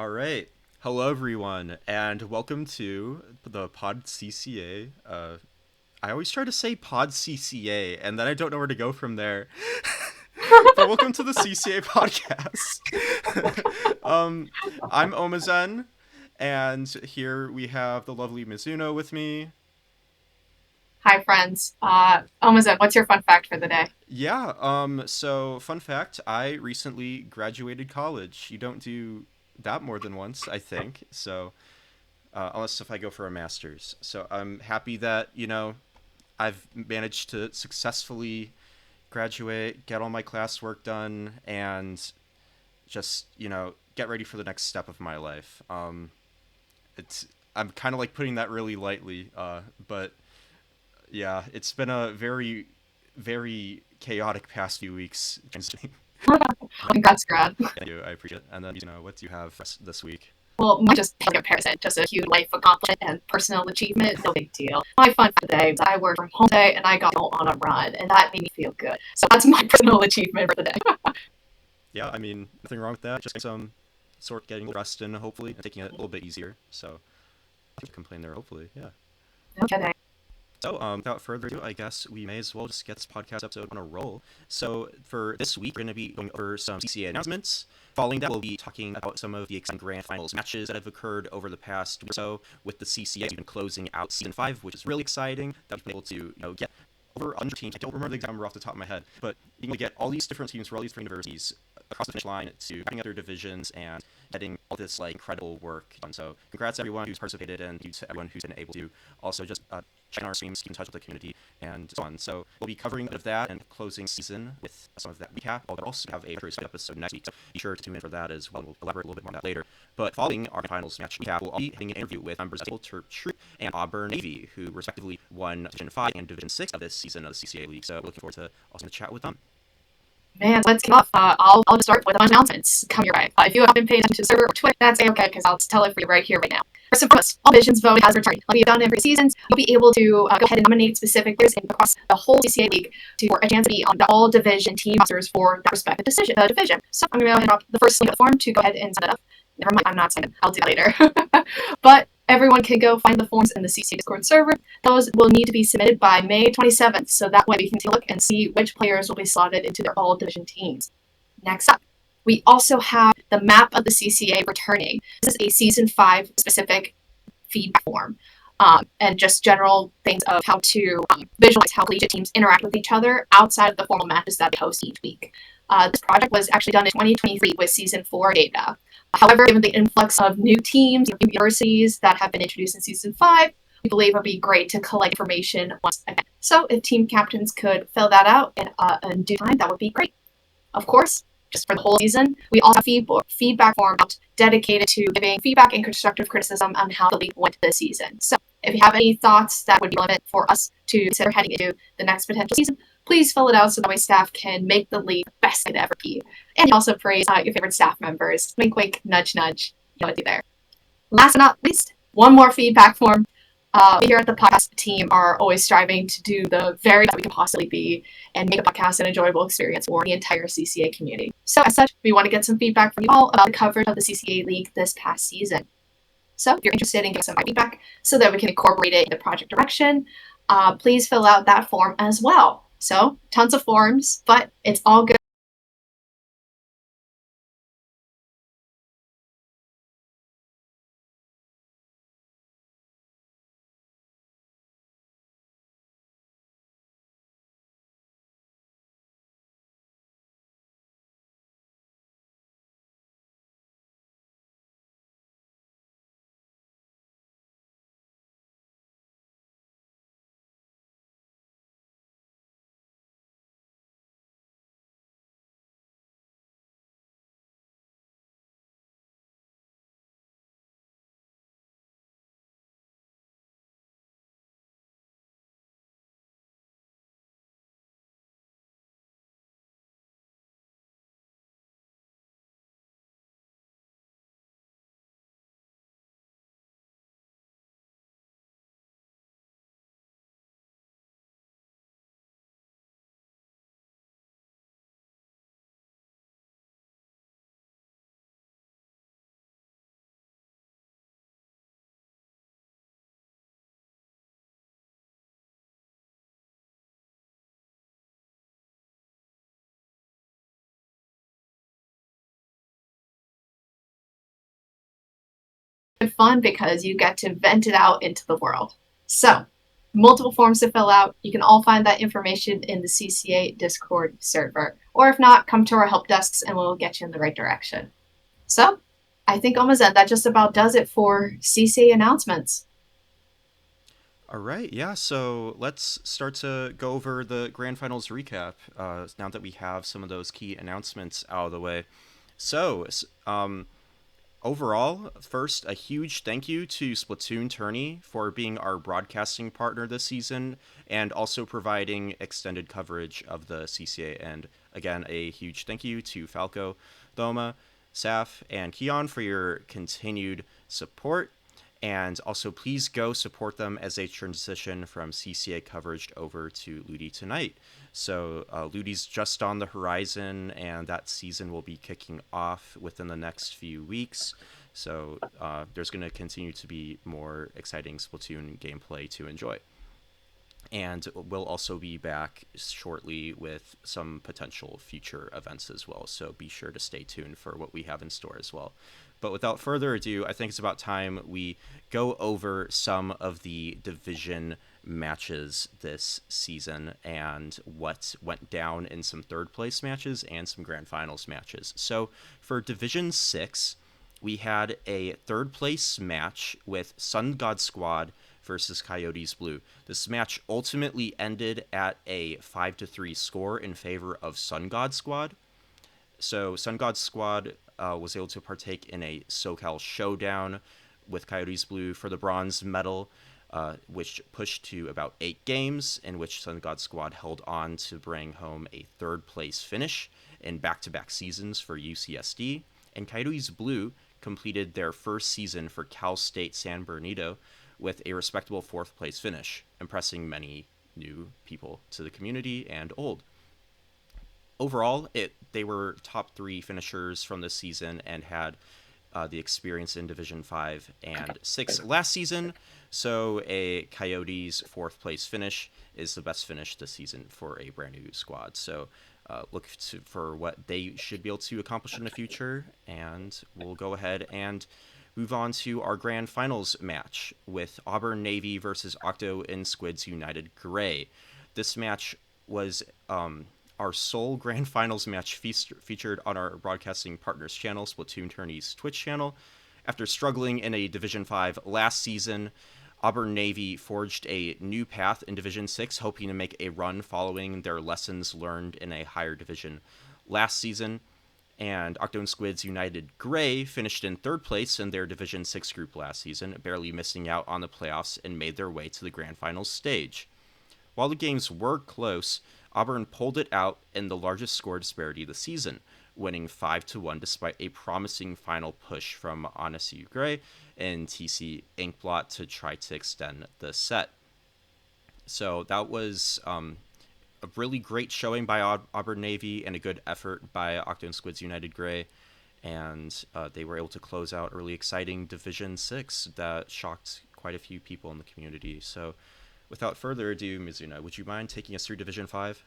All right. Hello, everyone, and welcome to the PodCCA. I always try to say PodCCA, and then I don't know where to go from there. But welcome to the CCA podcast. um, I'm OmaZen, and here we have the lovely Mizuno with me. Hi, friends. OmaZen, what's your fun fact for the day? Yeah, so fun fact, I recently graduated college. You don't do that more than once, I think. So unless if I go for a master's. So I'm happy that I've managed to successfully graduate, get all my classwork done, and just get ready for the next step of my life. It's I'm kind of like putting that really lightly, but yeah, it's been a very, very chaotic past few weeks. Thank Congrats, grad. you, I appreciate it. And then what do you have for us this week? Well, mine just like a comparison, just a huge life accomplishment and personal achievement. No big deal. My fun for the day was I worked from home today and I got to go on a run, and that made me feel good. So that's my personal achievement for the day. Yeah, I mean, nothing wrong with that. Just some sort of getting rest in, hopefully, and taking it a little bit easier. So, I can't complain there, hopefully, yeah. No kidding. So, without further ado, I guess we may as well just get this podcast episode on a roll. So, for this week, we're going to be going over some CCA announcements. Following that, we'll be talking about some of the exciting grand finals matches that have occurred over the past week or so with the CCA. We've been closing out season 5, which is really exciting. That we've been able to, get over 100 teams. I don't remember the exact number off the top of my head, but being able to get all these different teams for all these different universities across the finish line to wrapping up their divisions and getting all this like incredible work done. So congrats to everyone who's participated and to everyone who's been able to also just check our streams, keep in touch with the community, and so on. So we'll be covering a bit of that and closing season with some of that recap. We'll also have a very special episode next week, so be sure to tune in for that as well. We'll elaborate a little bit more on that later. But following our finals match recap, we'll be having an interview with members of Tableterp, Troupe, and Auburn Navy, who respectively won Division 5 and Division 6 of this season of the CCA League. So looking forward to also to chat with them. Man, let's kick off. I'll just start with a bunch of announcements. Come your way. If you haven't paid attention to the server or Twitch, that's okay because I'll tell it for you right here, right now. First and foremost, all divisions voting has returned. Like we've done in previous seasons, you'll be able to go ahead and nominate specific players across the whole CCA league for a chance to be on the all division team rosters for that respective division. So I'm going to hit up the first link of the form to go ahead and sign it up. Never mind, I'm not signing. I'll do that later. But everyone can go find the forms in the CCA Discord server. Those will need to be submitted by May 27th, so that way we can take a look and see which players will be slotted into their all division teams. Next up, we also have the map of the CCA returning. This is a season 5 specific feedback form. And just general things of how to visualize how collegiate teams interact with each other outside of the formal matches that they host each week. This project was actually done in 2023 with season 4 data. However, given the influx of new teams, new universities that have been introduced in season 5, we believe it would be great to collect information once again. So if team captains could fill that out in due time, that would be great. Of course, just for the whole season, we also have feedback form dedicated to giving feedback and constructive criticism on how the league went this season. So if you have any thoughts that would be relevant for us to consider heading into the next potential season, please fill it out so that way staff can make the league the best it ever be. And you also praise your favorite staff members. Wink, wink, nudge, nudge. You know what to do there. Last but not least, one more feedback form. We here at the podcast team are always striving to do the very best we can possibly be and make a podcast an enjoyable experience for the entire CCA community. So as such, we want to get some feedback from you all about the coverage of the CCA League this past season. So if you're interested in getting some feedback so that we can incorporate it into project direction, please fill out that form as well. So tons of forms, but it's all good. good fun because you get to vent it out into the world. So, multiple forms to fill out. You can all find that information in the CCA Discord server. Or if not, come to our help desks and we'll get you in the right direction. So, I think OmaZen, that just about does it for CCA announcements. All right, yeah. So let's start to go over the grand finals recap. Now that we have some of those key announcements out of the way. So, overall, first, a huge thank you to Splatoon Tourney for being our broadcasting partner this season and also providing extended coverage of the CCA. And again, a huge thank you to Falco, Thoma, Saf, and Keon for your continued support. And also, please go support them as they transition from CCA coverage over to Ludi tonight. So, Ludi's just on the horizon, and that season will be kicking off within the next few weeks. So, there's going to continue to be more exciting Splatoon gameplay to enjoy. And we'll also be back shortly with some potential future events as well. So, be sure to stay tuned for what we have in store as well. But without further ado, I think it's about time we go over some of the division matches this season and what went down in some third place matches and some grand finals matches. So for Division 6, we had a third place match with Sun God Squad versus Coyotes Blue. This match ultimately ended at a 5-3 score in favor of Sun God Squad. So Sun God Squad was able to partake in a SoCal showdown with Coyotes Blue for the bronze medal, which pushed to about 8 games, in which Sun God Squad held on to bring home a third place finish in back-to-back seasons for UCSD, and Coyotes Blue completed their first season for Cal State San Bernardino with a respectable 4th place finish, impressing many new people to the community and old. Overall, they were top 3 finishers from this season and had the experience in Division 5 and 6 last season, so a Coyotes 4th place finish is the best finish this season for a brand new squad. So look for what they should be able to accomplish in the future, and we'll go ahead and move on to our grand finals match with Auburn Navy versus Octo and Squids United Gray. This match was our sole grand finals match featured on our broadcasting partners channel, Splatoon Tourney's Twitch channel. After struggling in a Division 5 last season, Auburn Navy forged a new path in Division 6, hoping to make a run following their lessons learned in a higher division last season. And Octo and Squids United Gray finished in 3rd place in their Division 6 group last season, barely missing out on the playoffs, and made their way to the grand finals stage. While the games were close, Auburn pulled it out in the largest score disparity of the season, winning 5-1 despite a promising final push from Onasu Gray and TC Inkblot to try to extend the set. So that was a really great showing by Auburn Navy and a good effort by Octo and Squids United Gray, and they were able to close out a really exciting Division 6 that shocked quite a few people in the community. So without further ado, Mizuno, would you mind taking us through Division 5?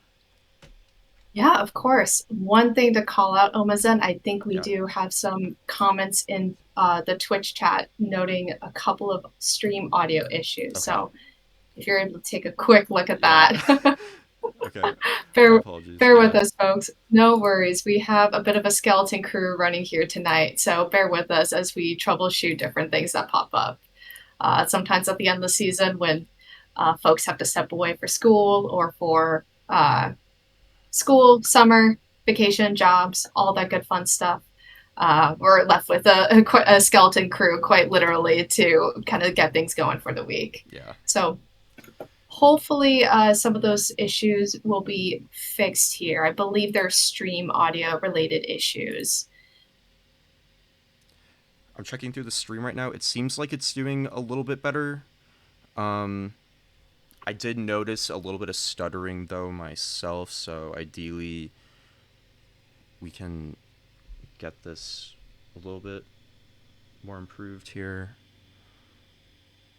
Yeah, of course. One thing to call out, OmaZen, I think we do have some comments in the Twitch chat noting a couple of stream audio issues. Okay. So if you're able to take a quick look at that. Okay. Bear with us, folks. No worries. We have a bit of a skeleton crew running here tonight, so bear with us as we troubleshoot different things that pop up. Sometimes at the end of the season when folks have to step away for school or for school, summer, vacation, jobs, all that good fun stuff. We're left with a skeleton crew, quite literally, to kind of get things going for the week. Yeah. So hopefully some of those issues will be fixed here. I believe they're stream audio related issues. I'm checking through the stream right now. It seems like it's doing a little bit better. I did notice a little bit of stuttering, though, myself, so ideally we can get this a little bit more improved here.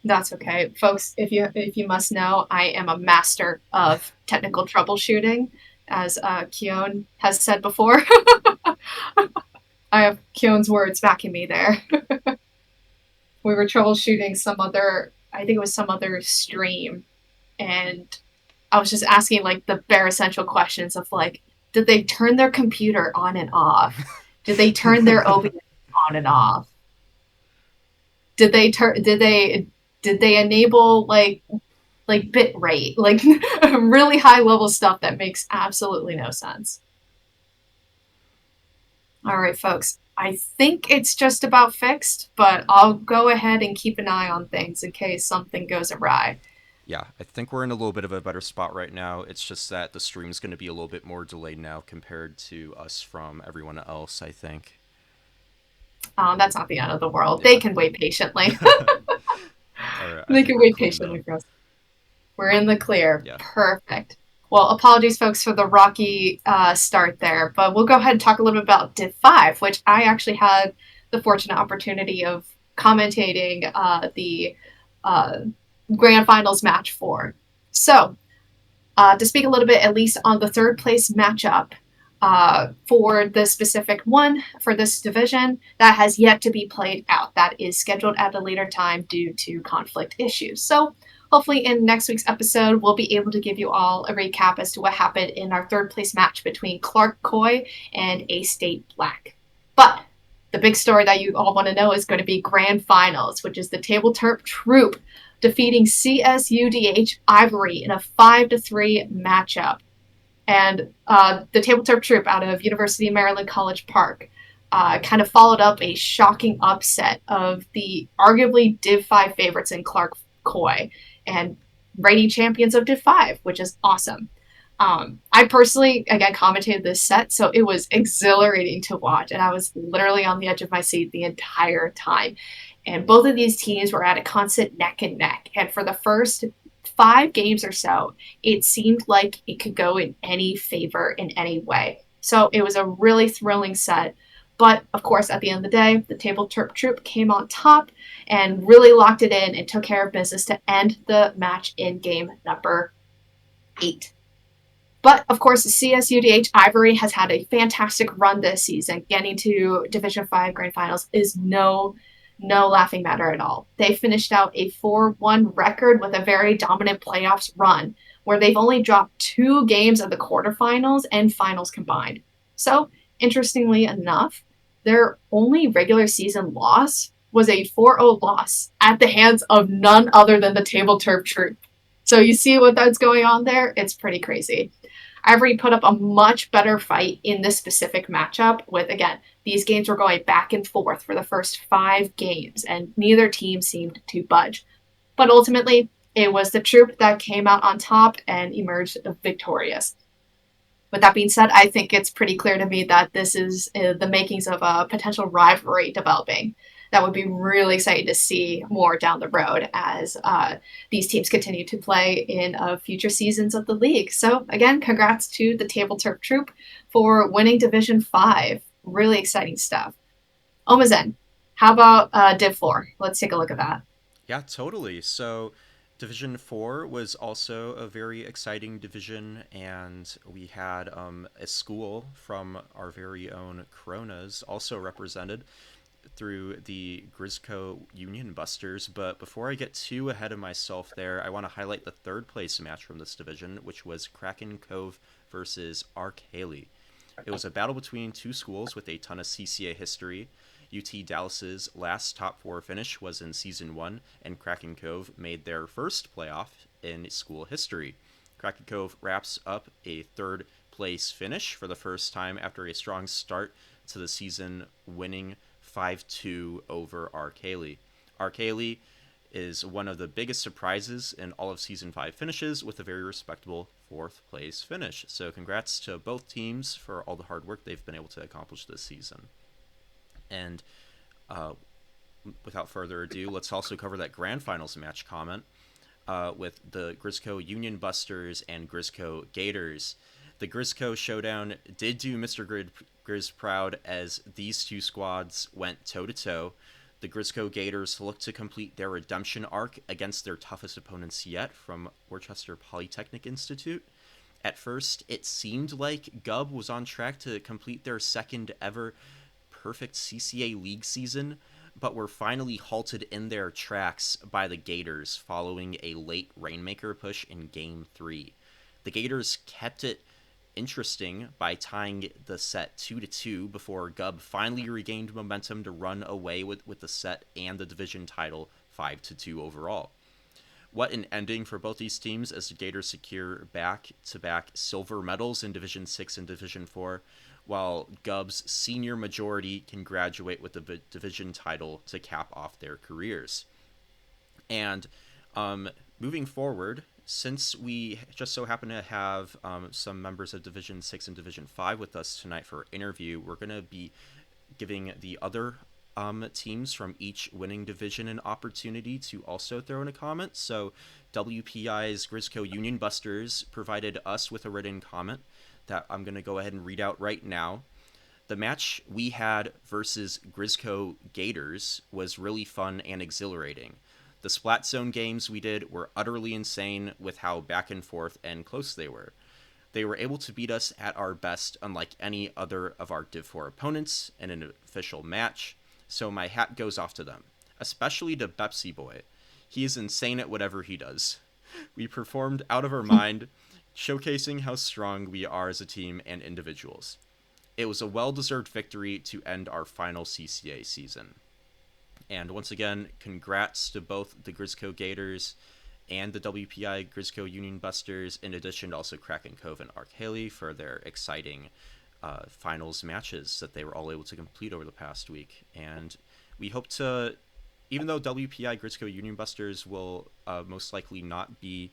That's okay. Folks, if you must know, I am a master of technical troubleshooting, as Keon has said before. I have Keon's words backing me there. we were troubleshooting some other, I think it was some other stream, and I was just asking like the bare essential questions of like, did they turn their computer on and off? Did they turn their OBS on and off? Did they enable like bit rate, like really high level stuff that makes absolutely no sense. All right, folks. I think it's just about fixed, but I'll go ahead and keep an eye on things in case something goes awry. Yeah, I think we're in a little bit of a better spot right now. It's just that the stream's going to be a little bit more delayed now compared to us from everyone else, I think. That's not the end of the world. Yeah. They can wait patiently. All right, I They think can we're wait clean though. patiently for us. We're in the clear. Yeah. Perfect. Well, apologies, folks, for the rocky start there, but we'll go ahead and talk a little bit about Div 5, which I actually had the fortunate opportunity of commentating the grand finals match for. So, to speak a little bit, at least on the third place matchup for the specific one for this division, that has yet to be played out. That is scheduled at a later time due to conflict issues. So, hopefully, in next week's episode, we'll be able to give you all a recap as to what happened in our third place match between Clark Coy and A State Black. But the big story that you all want to know is going to be grand finals, which is the Tableterp Troupe defeating CSUDH Ivory in a 5-3 matchup. And the Tableterp Troupe out of University of Maryland College Park kind of followed up a shocking upset of the arguably Div 5 favorites in Clark Coy and reigning champions of Div 5, which is awesome. I personally, again, commentated this set, so it was exhilarating to watch, and I was literally on the edge of my seat the entire time. And both of these teams were at a constant neck and neck. And for the first 5 games or so, it seemed like it could go in any favor in any way. So it was a really thrilling set. But of course, at the end of the day, the Tableterp Troupe came on top and really locked it in and took care of business to end the match in game number 8. But of course, CSUDH Ivory has had a fantastic run this season. Getting to Division 5 Grand Finals is no laughing matter at all. They finished out a 4-1 record with a very dominant playoffs run, where they've only dropped 2 games of the quarterfinals and finals combined. So, interestingly enough, their only regular season loss was a 4-0 loss at the hands of none other than the Tableterp Troupe. So you see what that's going on there? It's pretty crazy. Ivory put up a much better fight in this specific matchup with, again, these games were going back and forth for the first 5 games, and neither team seemed to budge. But ultimately, it was the Troupe that came out on top and emerged victorious. With that being said, I think it's pretty clear to me that this is the makings of a potential rivalry developing. That would be really exciting to see more down the road as these teams continue to play in future seasons of the league. So again, congrats to the Tableterp Troupe for winning Division 5. Really exciting stuff. OmaZen, how about Div 4? Let's take a look at that. Yeah, totally. So Division 4 was also a very exciting division, and we had a school from our very own Coronas also represented through the Grisco Union Busters. But before I get too ahead of myself there, I want to highlight the third place match from this division, which was Kraken Cove versus Ark Haley. It was a battle between 2 schools with a ton of CCA history. UT Dallas's last top 4 finish was in Season 1, and Kraken Cove made their first playoff in school history. Kraken Cove wraps up a third place finish for the first time after a strong start to the season, winning 5-2 over Ark Haley. Ark Haley is one of the biggest surprises in all of Season 5 finishes with a very respectable 4th place finish. So congrats to both teams for all the hard work they've been able to accomplish this season. And without further ado, let's also cover that Grand Finals match comment with the Grisco Union Busters and Grisco Gators. The Grisco showdown did do Mr. Grizz proud as these 2 squads went toe-to-toe. The Grisco Gators looked to complete their redemption arc against their toughest opponents yet from Worcester Polytechnic Institute. At first, it seemed like Gub was on track to complete their second ever perfect CCA League season, but were finally halted in their tracks by the Gators following a late Rainmaker push in Game 3. The Gators kept it interesting by tying the set 2-2 before Gub finally regained momentum to run away with the set and the division title 5-2 overall. What an ending for both these teams as the Gators secure back-to-back silver medals in Division 6 and Division 4, while Gub's senior majority can graduate with the division title to cap off their careers. And moving forward, since we just so happen to have some members of Division 6 and Division 5 with us tonight for our interview, we're going to be giving the other teams from each winning division an opportunity to also throw in a comment. So WPI's Grisco Union Busters provided us with a written comment that I'm going to go ahead and read out right now. The match we had versus Grisco Gators was really fun and exhilarating. The Splat Zone games we did were utterly insane with how back and forth and close they were. They were able to beat us at our best, unlike any other of our Div 4 opponents in an official match, so my hat goes off to them, especially to Bepsi Boy. He is insane at whatever he does. We performed out of our mind, showcasing how strong we are as a team and individuals. It was a well-deserved victory to end our final CCA season. And once again, congrats to both the Grisco Gators and the WPI Grisco Union Busters, in addition to also Kraken Cove and Ark Haley for their exciting finals matches that they were all able to complete over the past week. And we hope to, even though WPI Grisco Union Busters will most likely not be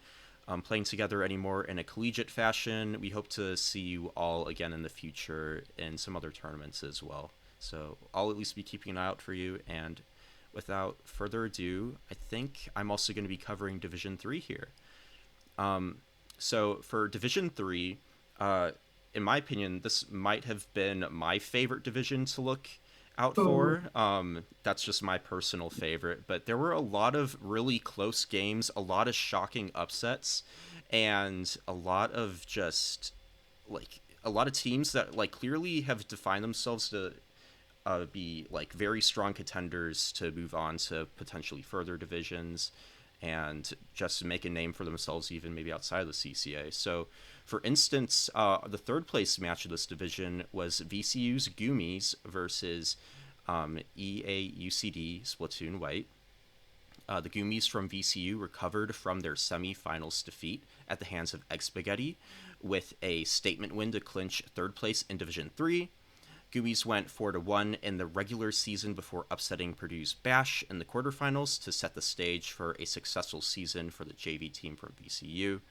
playing together anymore in a collegiate fashion, we hope to see you all again in the future in some other tournaments as well. So I'll at least be keeping an eye out for you. And without further ado, I think I'm also going to be covering Division 3 here. So for Division 3, in my opinion, this might have been my favorite division to look out for. That's just my personal favorite. But there were a lot of really close games, a lot of shocking upsets, and a lot of just, like, a lot of teams that, like, clearly have defined themselves to be, like, very strong contenders to move on to potentially further divisions and just make a name for themselves even maybe outside of the CCA. So, for instance, the third place match of this division was VCU's Goomies versus EAUCD Splatoon White. The Goomies from VCU recovered from their semi-finals defeat at the hands of Egg Spaghetti with a statement win to clinch third place in Division 3. Goomies went 4-1 in the regular season before upsetting Purdue's Bash in the quarterfinals to set the stage for a successful season for the JV team from VCU.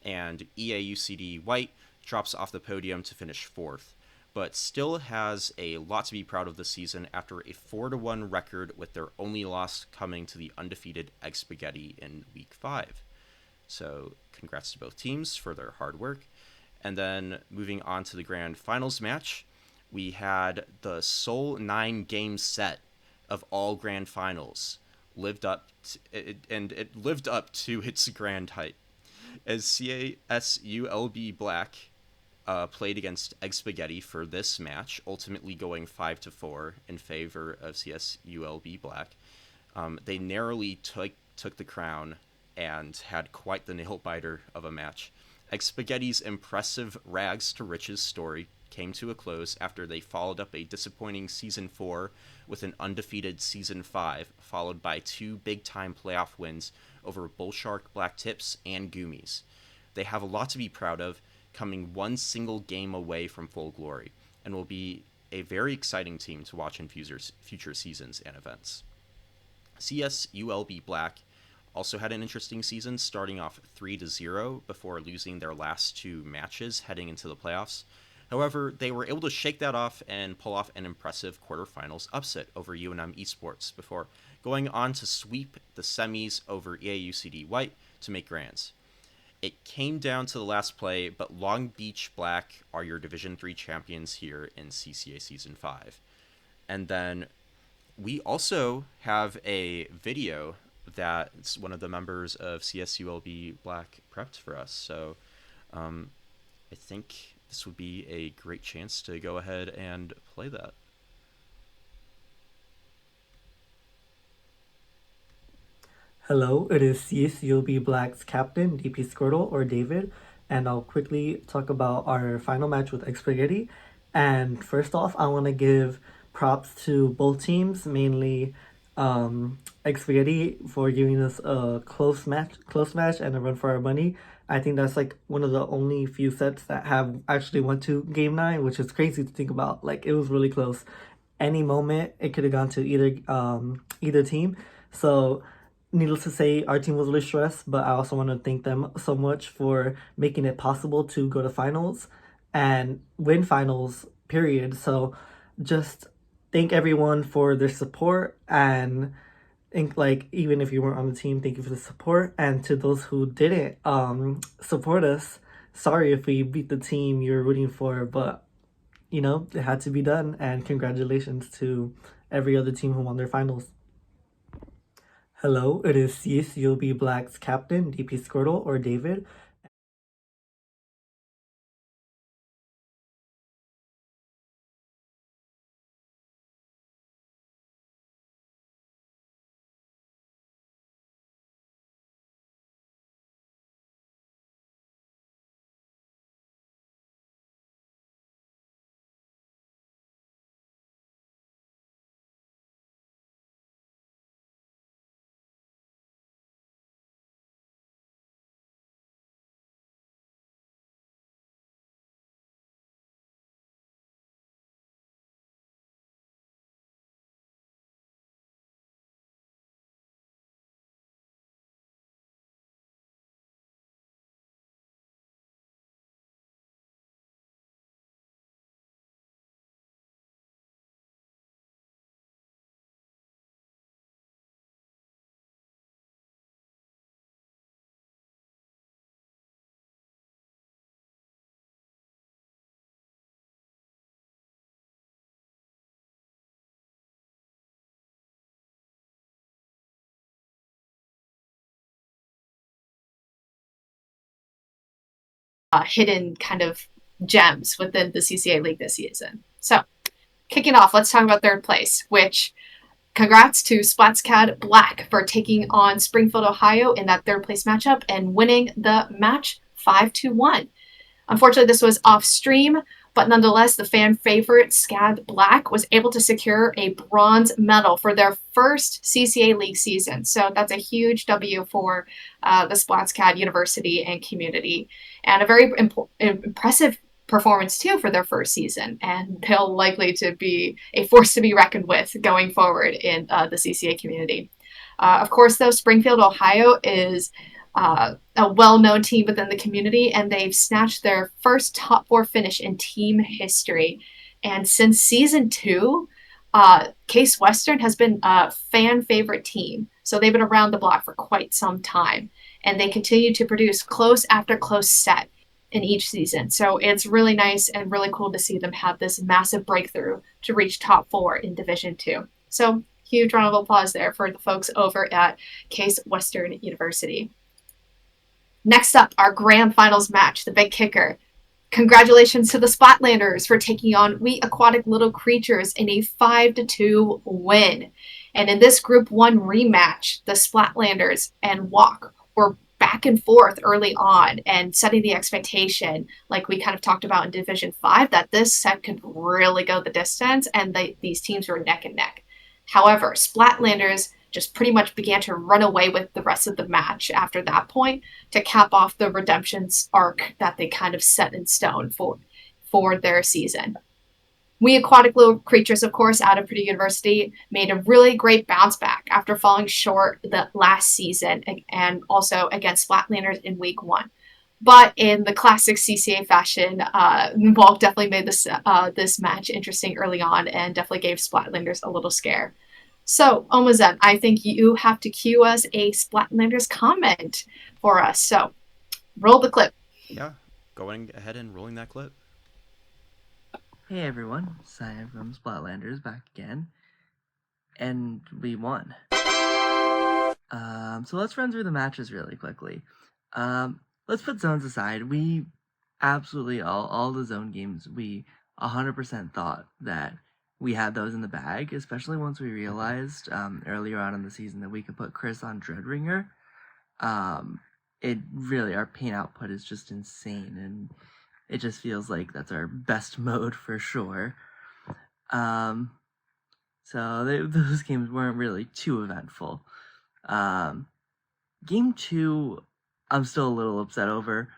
And EAUCD White drops off the podium to finish 4th, but still has a lot to be proud of this season after a 4-1 record with their only loss coming to the undefeated Egg Spaghetti in Week 5. So congrats to both teams for their hard work. And then moving on to the grand finals match, we had the sole 9-game set of all grand finals lived up to its grand height, as CSULB Black played against Egg Spaghetti for this match, ultimately going 5-4 in favor of CSULB Black. They narrowly took the crown and had quite the nail-biter of a match. Egg Spaghetti's impressive rags to riches story came to a close after they followed up a disappointing Season 4 with an undefeated Season 5, followed by 2 big-time playoff wins over Bullshark Black Tips and Goomies. They have a lot to be proud of, coming one single game away from full glory, and will be a very exciting team to watch in future seasons and events. CSULB Black also had an interesting season, starting off 3-0 before losing their last 2 matches heading into the playoffs. However, they were able to shake that off and pull off an impressive quarterfinals upset over UNM Esports before going on to sweep the semis over EAUCD White to make grands. It came down to the last play, but Long Beach Black are your Division 3 champions here in CCA Season 5. And then we also have a video that one of the members of CSULB Black prepped for us. So I think this would be a great chance to go ahead and play that. Hello, it is CSUB Black's captain, DP Squirtle or David, and I'll quickly talk about our final match with Xpaghetti. And first off, I want to give props to both teams, mainly Xpaghetti for giving us a close match, and a run for our money. I think that's like one of the only few sets that have actually went to game nine, which is crazy to think about. Like it was really close. Any moment it could have gone to either team. So needless to say, our team was really stressed, but I also want to thank them so much for making it possible to go to finals and win finals, period. So just thank everyone for their support and think like even if you weren't on the team, thank you for the support. And to those who didn't support us, sorry if we beat the team you were rooting for, but it had to be done. And congratulations to every other team who won their finals. Hello, it is CSUB Black's captain, DP Squirtle or David. Hidden kind of gems within the CCA League this season. So, kicking off, let's talk about third place, which congrats to SplatsCAD Black for taking on Springfield, Ohio in that third place matchup and winning the match 5-1. Unfortunately, this was off stream, but nonetheless, the fan favorite SCAD Black was able to secure a bronze medal for their first CCA League season. So that's a huge W for the SplatsCAD University and community, and a very impressive performance too for their first season, and they'll likely to be a force to be reckoned with going forward in the CCA community. Of course, though, Springfield, Ohio is a well-known team within the community, and they've snatched their first top four finish in team history. And since season 2, Case Western has been a fan favorite team. So they've been around the block for quite some time, and they continue to produce close after close set in each season. So it's really nice and really cool to see them have this massive breakthrough to reach top 4 in Division 2. So huge round of applause there for the folks over at Case Western University. Next up, our grand finals match, the big kicker. Congratulations to the Splatlanders for taking on We Aquatic Little Creatures in a 5-2 win. And in this Group 1 rematch, the Splatlanders and Walk were back and forth early on and setting the expectation, like we kind of talked about in Division 5, that this set could really go the distance, and these teams were neck and neck. However, Splatlanders just pretty much began to run away with the rest of the match after that point to cap off the redemptions arc that they kind of set in stone for their season. We Aquatic Little Creatures, of course, out of Purdue University, made a really great bounce back after falling short the last season and also against Splatlanders in Week 1. But in the classic CCA fashion, Volk definitely made this match interesting early on and definitely gave Splatlanders a little scare. So, OmaZen, I think you have to cue us a Splatlanders comment for us. So, roll the clip. Yeah, going ahead and rolling that clip. Hey everyone, Cyan from Splatlanders back again, and we won. So let's run through the matches really quickly. Let's put zones aside. We absolutely all the zone games, we 100% thought that we had those in the bag, especially once we realized earlier on in the season that we could put Chris on Dreadringer. It really, our paint output is just insane, and it just feels like that's our best mode for sure. So those games weren't really too eventful. Game 2, I'm still a little upset over.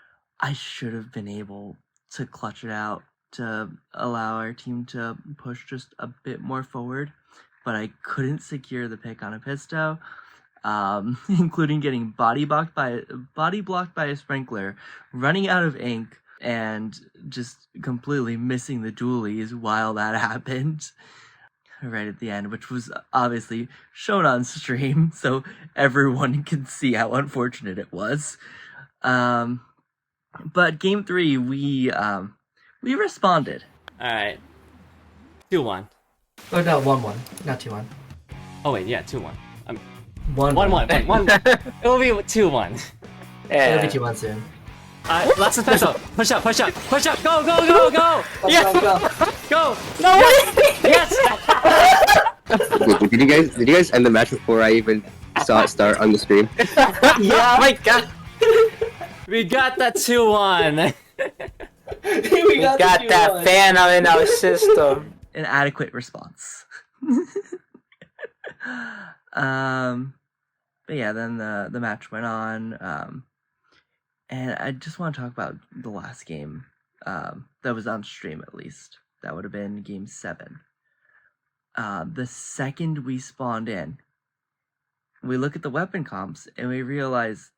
I should have been able to clutch it out to allow our team to push just a bit more forward, but I couldn't secure the pick on a Pisto, including getting body blocked by a sprinkler, running out of ink, and just completely missing the dualies while that happened right at the end, which was obviously shown on stream so everyone can see how unfortunate it was. But game 3, we responded. All right. 2-1. Oh no, 1-1, not 2-1. Oh wait, yeah, 2-1. 1-1. 1-1. It will be 2-1. It'll be 2-1 soon. Last special. Push up. Go. Yeah. Go. No. Yes. Wait, did you guys end the match before I even saw it start on the stream? Yeah. Oh my god. We got that 2-1. We got that fan in our system. An adequate response. But yeah, then the match went on, and I just want to talk about the last game that was on stream, at least. That would have been game 7. The second we spawned in, we look at the weapon comps and we realize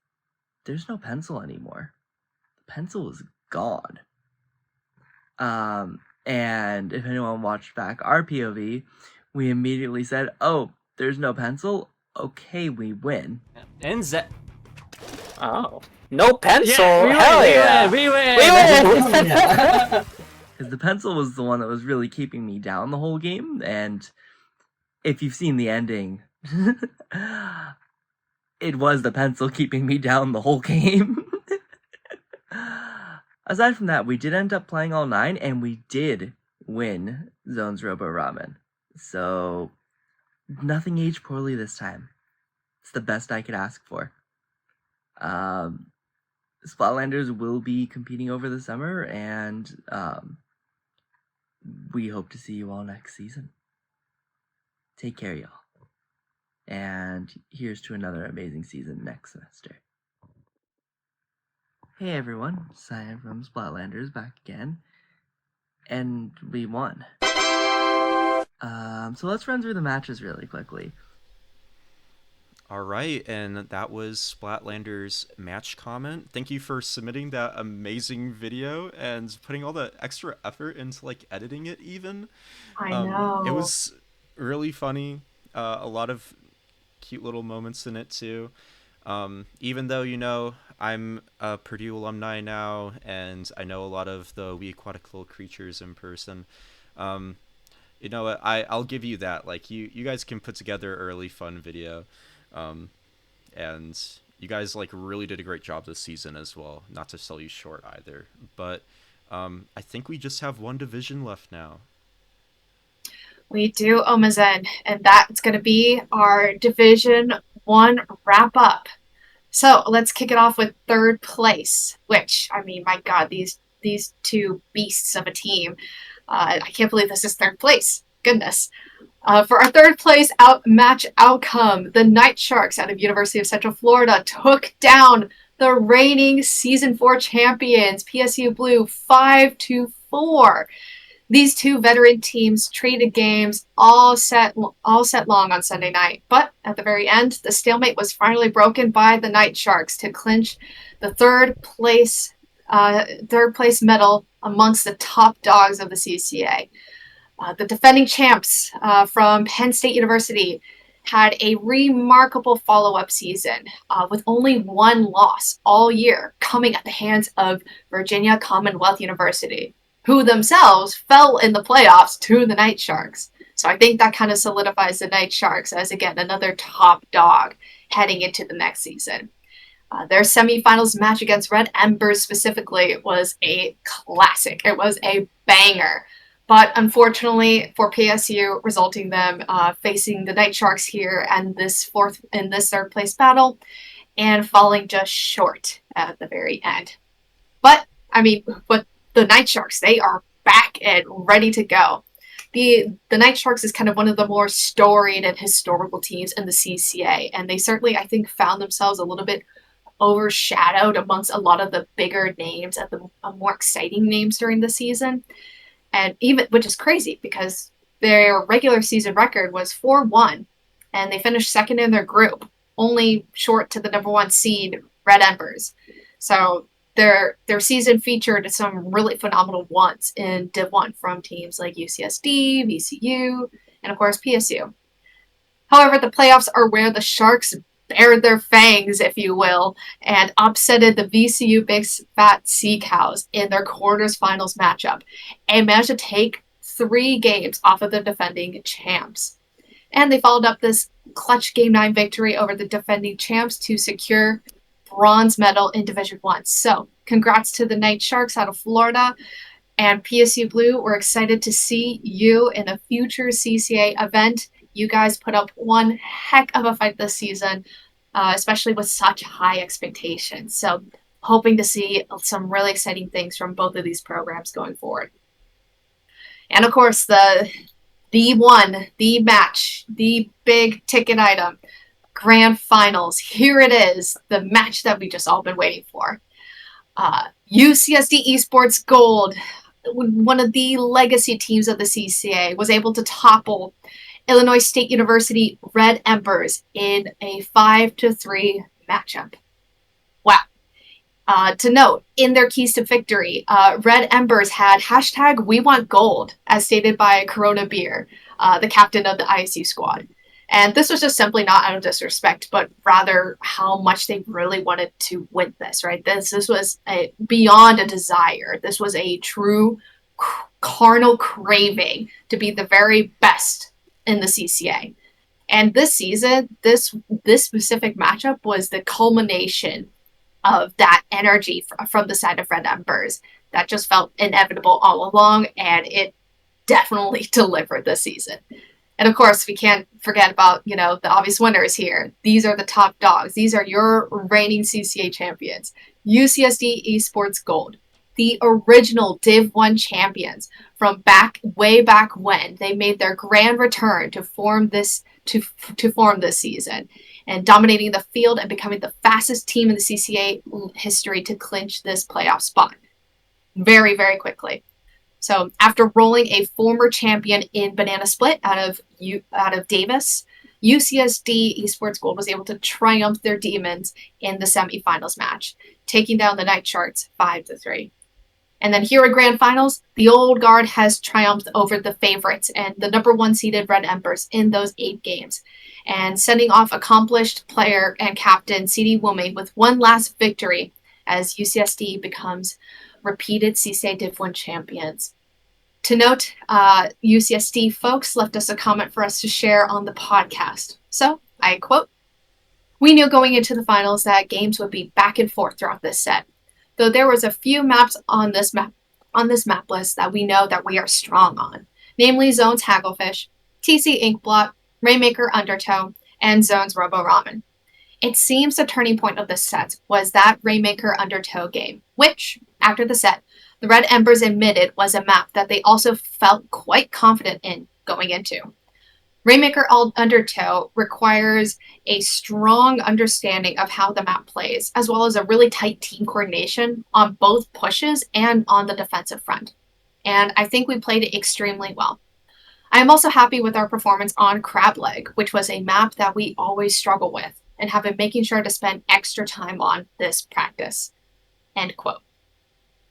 there's no pencil anymore. The pencil is gone. And if anyone watched back our POV, we immediately said, oh, there's no pencil? Okay, we win. And Oh. No pencil? Yeah, Hell yeah. We win. Because the pencil was the one that was really keeping me down the whole game, and if you've seen the ending, it was the pencil keeping me down the whole game. Aside from that, we did end up playing all 9, and we did win Zone's Robo Ramen. So, nothing aged poorly this time. It's the best I could ask for. Splatlanders will be competing over the summer, and we hope to see you all next season. Take care, y'all. And here's to another amazing season next semester. Hey everyone, Cyan from Splatlanders back again. And we won. So let's run through the matches really quickly. All right, and that was Splatlander's match comment. Thank you for submitting that amazing video and putting all the extra effort into like editing it even. I know. It was really funny. A lot of cute little moments in it too. Even though, you know, I'm a Purdue alumni now and I know a lot of the wee aquatic little creatures in person. You know what, I'll give you that. Like you guys can put together a really fun video. And you guys like really did a great job this season as well. Not to sell you short either, but I think we just have one division left now. We do, OmaZen, and that's going to be our Division 1 wrap-up. So let's kick it off with third place, which, I mean, my God, these two beasts of a team. I can't believe this is third place. Goodness. For our third place match outcome, the Night Sharks out of University of Central Florida took down the reigning Season 4 champions, PSU Blue, 5-4. These two veteran teams traded games all set long on Sunday night. But at the very end, the stalemate was finally broken by the Night Sharks to clinch the third place medal amongst the top dogs of the CCA. The defending champs from Penn State University had a remarkable follow-up season with only one loss all year, coming at the hands of Virginia Commonwealth University, who themselves fell in the playoffs to the Night Sharks. So I think that kind of solidifies the Night Sharks as, again, another top dog heading into the next season. Their semifinals match against Red Embers specifically was a classic. It was a banger. But unfortunately for PSU, resulting them facing the Night Sharks here and this third place battle, and falling just short at the very end. But the Night Sharks, they are back and ready to go. The Night Sharks is kind of one of the more storied and historical teams in the CCA, and they certainly, I think, found themselves a little bit overshadowed amongst a lot of the bigger names and the more exciting names during the season. And even, which is crazy because their regular season record was 4-1, and they finished second in their group, only short to the number 1 seed Red Embers. So their season featured some really phenomenal ones in Div 1 from teams like UCSD, VCU, and of course PSU. However, the playoffs are where the Sharks bared their fangs, if you will, and upsetted the VCU Big Fat Sea Cows in their quarters finals matchup, and managed to take 3 games off of the defending champs. And they followed up this clutch Game 9 victory over the defending champs to secure bronze medal in Division 1. So, congrats to the Night Sharks out of Florida. And PSU Blue, we're excited to see you in a future CCA event. You guys put up one heck of a fight this season, especially with such high expectations. So, hoping to see some really exciting things from both of these programs going forward. And of course, the one, the match, the big ticket item, Grand Finals. Here it is, the match that we just all been waiting for. UCSD Esports Gold, one of the legacy teams of the CCA, was able to topple Illinois State University Red Embers in a 5-3 matchup. Wow. To note, in their keys to victory, Red Embers had hashtag We Want Gold, as stated by Corona Beer, the captain of the ISU squad. And this was just simply not out of disrespect, but rather how much they really wanted to win this, right? This was beyond a desire. This was a true carnal craving to be the very best in the CCA. And this season, this specific matchup was the culmination of that energy from the side of Red Embers that just felt inevitable all along, and it definitely delivered this season. And of course, we can't forget about, the obvious winners here. These are the top dogs. These are your reigning CCA champions. UCSD Esports Gold, the original Div 1 champions from way back when. They made their grand return to form this season, and dominating the field and becoming the fastest team in the CCA history to clinch this playoff spot very, very quickly. So after rolling a former champion in Banana Split out of Davis, UCSD Esports Gold was able to triumph their demons in the semifinals match, taking down the Night Sharks 5-3. And then here at Grand Finals, the old guard has triumphed over the favorites and the number 1 seeded Red Embers in those 8 games, and sending off accomplished player and captain CD Womaine with one last victory as UCSD becomes repeated CCA Div 1 champions. To note, UCSD folks left us a comment for us to share on the podcast. So, I quote, "We knew going into the finals that games would be back and forth throughout this set, though there was a few maps on this map list that we know that we are strong on, namely Zone's Hagglefish, TC Inkblot, Rainmaker Undertow, and Zone's Robo Ramen. It seems the turning point of this set was that Rainmaker Undertow game, which, after the set, the Red Embers admitted was a map that they also felt quite confident in going into. Rainmaker Undertow requires a strong understanding of how the map plays, as well as a really tight team coordination on both pushes and on the defensive front. And I think we played it extremely well. I am also happy with our performance on Crab Leg, which was a map that we always struggle with, and have been making sure to spend extra time on this practice." End quote.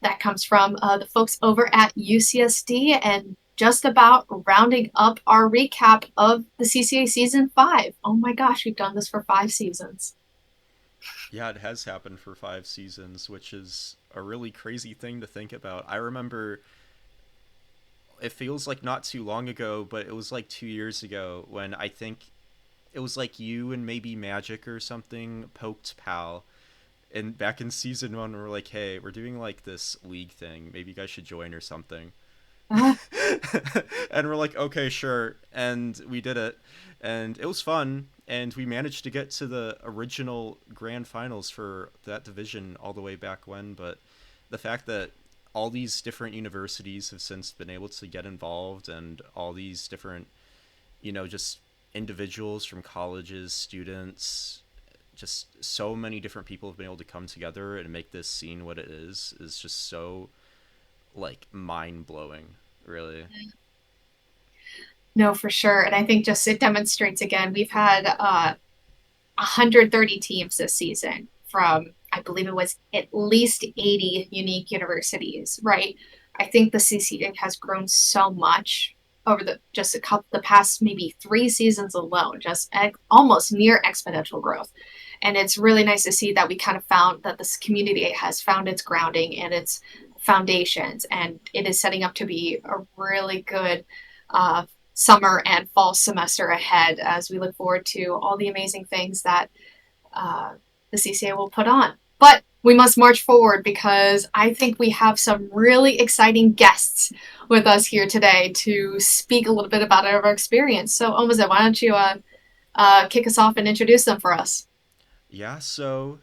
That comes from the folks over at UCSD, and just about rounding up our recap of the CCA Season 5. Oh my gosh, we've done this for 5 seasons. Yeah, it has happened for 5 seasons, which is a really crazy thing to think about. I remember, it feels like not too long ago, but it was like 2 years ago when I think it was like you and maybe Magic or something poked Pal. And back in Season 1, we're like, hey, we're doing like this league thing. Maybe you guys should join or something. And we're like, okay, sure, and we did it, and it was fun, and we managed to get to the original grand finals for that division all the way back when. But the fact that all these different universities have since been able to get involved, and all these different, just individuals from colleges, students, just so many different people have been able to come together and make this scene what it is just so, like, mind-blowing, really. No, for sure. And I think just it demonstrates again, we've had 130 teams this season from, I believe it was at least 80 unique universities, right? I think the CCA has grown so much over the past maybe 3 seasons alone, just almost near exponential growth. And it's really nice to see that we kind of found that this community has found its grounding and its foundations, and it is setting up to be a really good summer and fall semester ahead as we look forward to all the amazing things that the CCA will put on. But we must march forward because I think we have some really exciting guests with us here today to speak a little bit about our experience. So, OmaZen, why don't you kick us off and introduce them for us? Yeah, so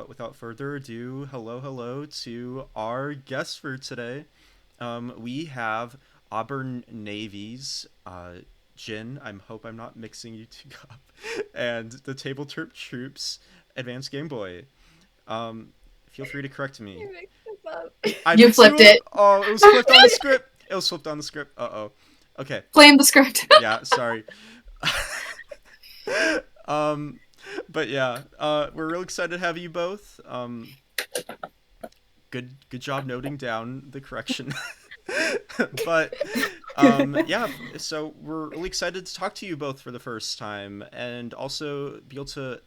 without further ado, hello to our guests for today. We have Auburn Navy's Jin. I hope I'm not mixing you two up. And the Tableterp Troops Advanced Game Boy. Feel free to correct me. You mixed this up. You flipped it. Oh, it was flipped on the script. It was flipped on the script. Uh-oh. Okay. Blame the script. Yeah, sorry. But yeah, we're real excited to have you both. Good job noting down the correction. But yeah, so we're really excited to talk to you both for the first time, and also be able to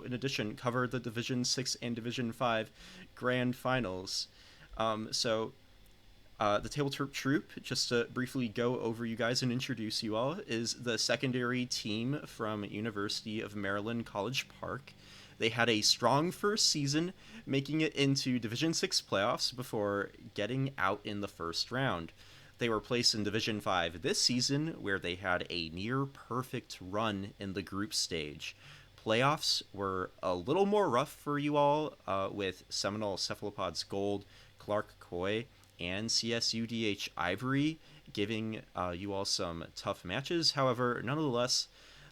in addition cover the Division 6 and Division 5 grand finals. So the Tableterp Troupe, just to briefly go over you guys and introduce you all, is the secondary team from University of Maryland College Park. They had a strong first season, making it into Division 6 playoffs before getting out in the first round. They were placed in Division 5 this season, where they had a near-perfect run in the group stage. Playoffs were a little more rough for you all, with Seminole Cephalopods Gold, Clark Coy, and CSUDH Ivory giving you all some tough matches. However, nonetheless,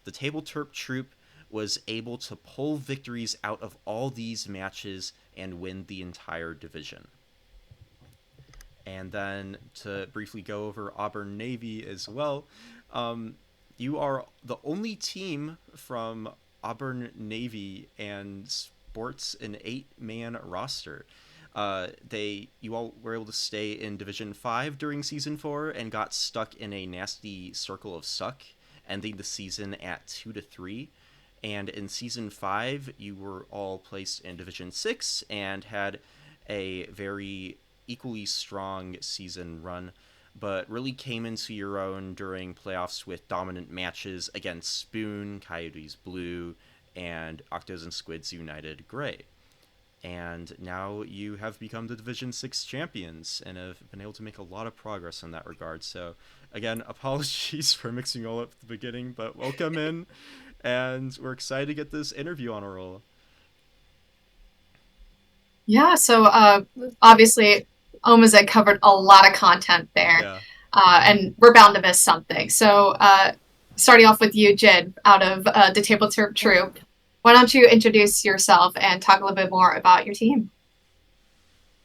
the Tableterp Troupe was able to pull victories out of all these matches and win the entire division. And then to briefly go over Auburn Navy as well, you are the only team from Auburn Navy and sports an 8-man roster. You all were able to stay in Division 5 during Season 4 and got stuck in a nasty circle of suck, ending the season at 2-3. And in Season 5, you were all placed in Division 6 and had a very equally strong season run, but really came into your own during playoffs with dominant matches against Spoon, Coyotes Blue, and Octos and Squids United Gray. And now you have become the Division 6 champions and have been able to make a lot of progress in that regard. So, again, apologies for mixing you all up at the beginning, but welcome in, and we're excited to get this interview on a roll. Yeah, so obviously, OmaZen covered a lot of content there, Yeah. and we're bound to miss something. So, starting off with you, Jin, out of the Tableterp Troupe, why don't you introduce yourself and talk a little bit more about your team?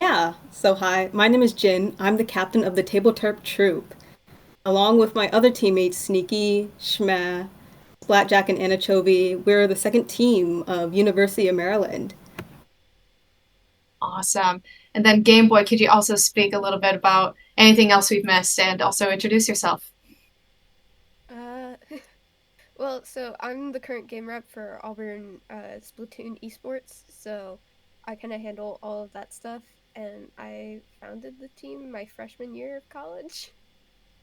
Yeah, so hi, my name is Jin. I'm the captain of the Tableterp Troupe. Along with my other teammates, Sneaky, Shma, Splatjack, and Anchovy, we're the second team of University of Maryland. Awesome. And then Game Boy, could you also speak a little bit about anything else we've missed and also introduce yourself? Well, so I'm the current game rep for Auburn Splatoon Esports, so I kind of handle all of that stuff, and I founded the team my freshman year of college.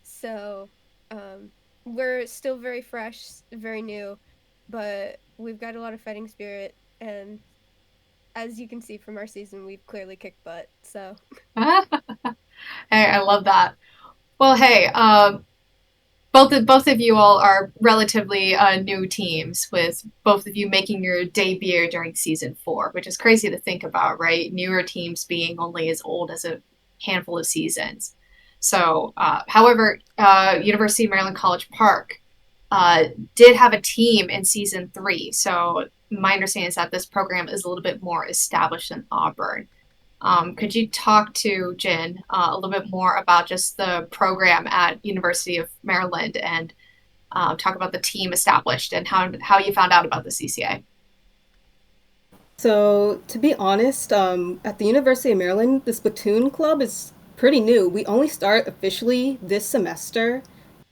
So we're still very fresh, very new, but we've got a lot of fighting spirit, and as you can see from our season, we've clearly kicked butt, so. Hey, I love that. Well, hey, both of you all are relatively new teams, with both of you making your debut during season 4, which is crazy to think about, right? Newer teams being only as old as a handful of seasons. So, however, University of Maryland College Park did have a team in season 3. So my understanding is that this program is a little bit more established than Auburn. Could you talk to Jin a little bit more about just the program at University of Maryland and talk about the team established and how you found out about the CCA? So, to be honest, at the University of Maryland, the Splatoon Club is pretty new. We only start officially this semester,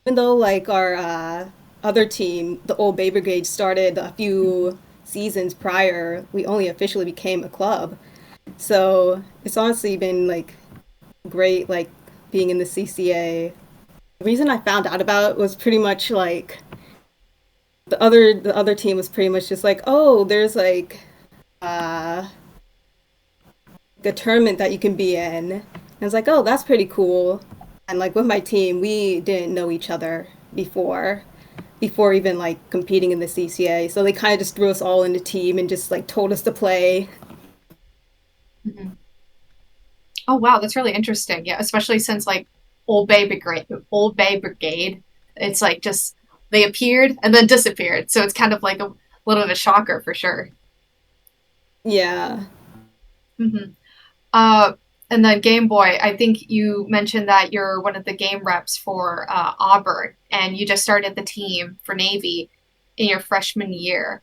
even though like our other team, the Old Bay Brigade, started a few seasons prior. We only officially became a club. So it's honestly been like great, like being in the CCA. The reason I found out about it was pretty much like the other team was pretty much just like, oh, there's like uh the tournament that you can be in. And I was like, oh, that's pretty cool. And like with my team, we didn't know each other before even like competing in the CCA. So they kind of just threw us all in the team and just like told us to play. Mm-hmm. Oh wow, that's really interesting. Yeah, especially since like Old Bay Brigade, it's like just they appeared and then disappeared. So it's kind of like a little bit of a shocker for sure. Yeah. Mm-hmm. Uh, and then Game Boy, I think you mentioned that you're one of the game reps for Auburn, and you just started the team for Navy in your freshman year.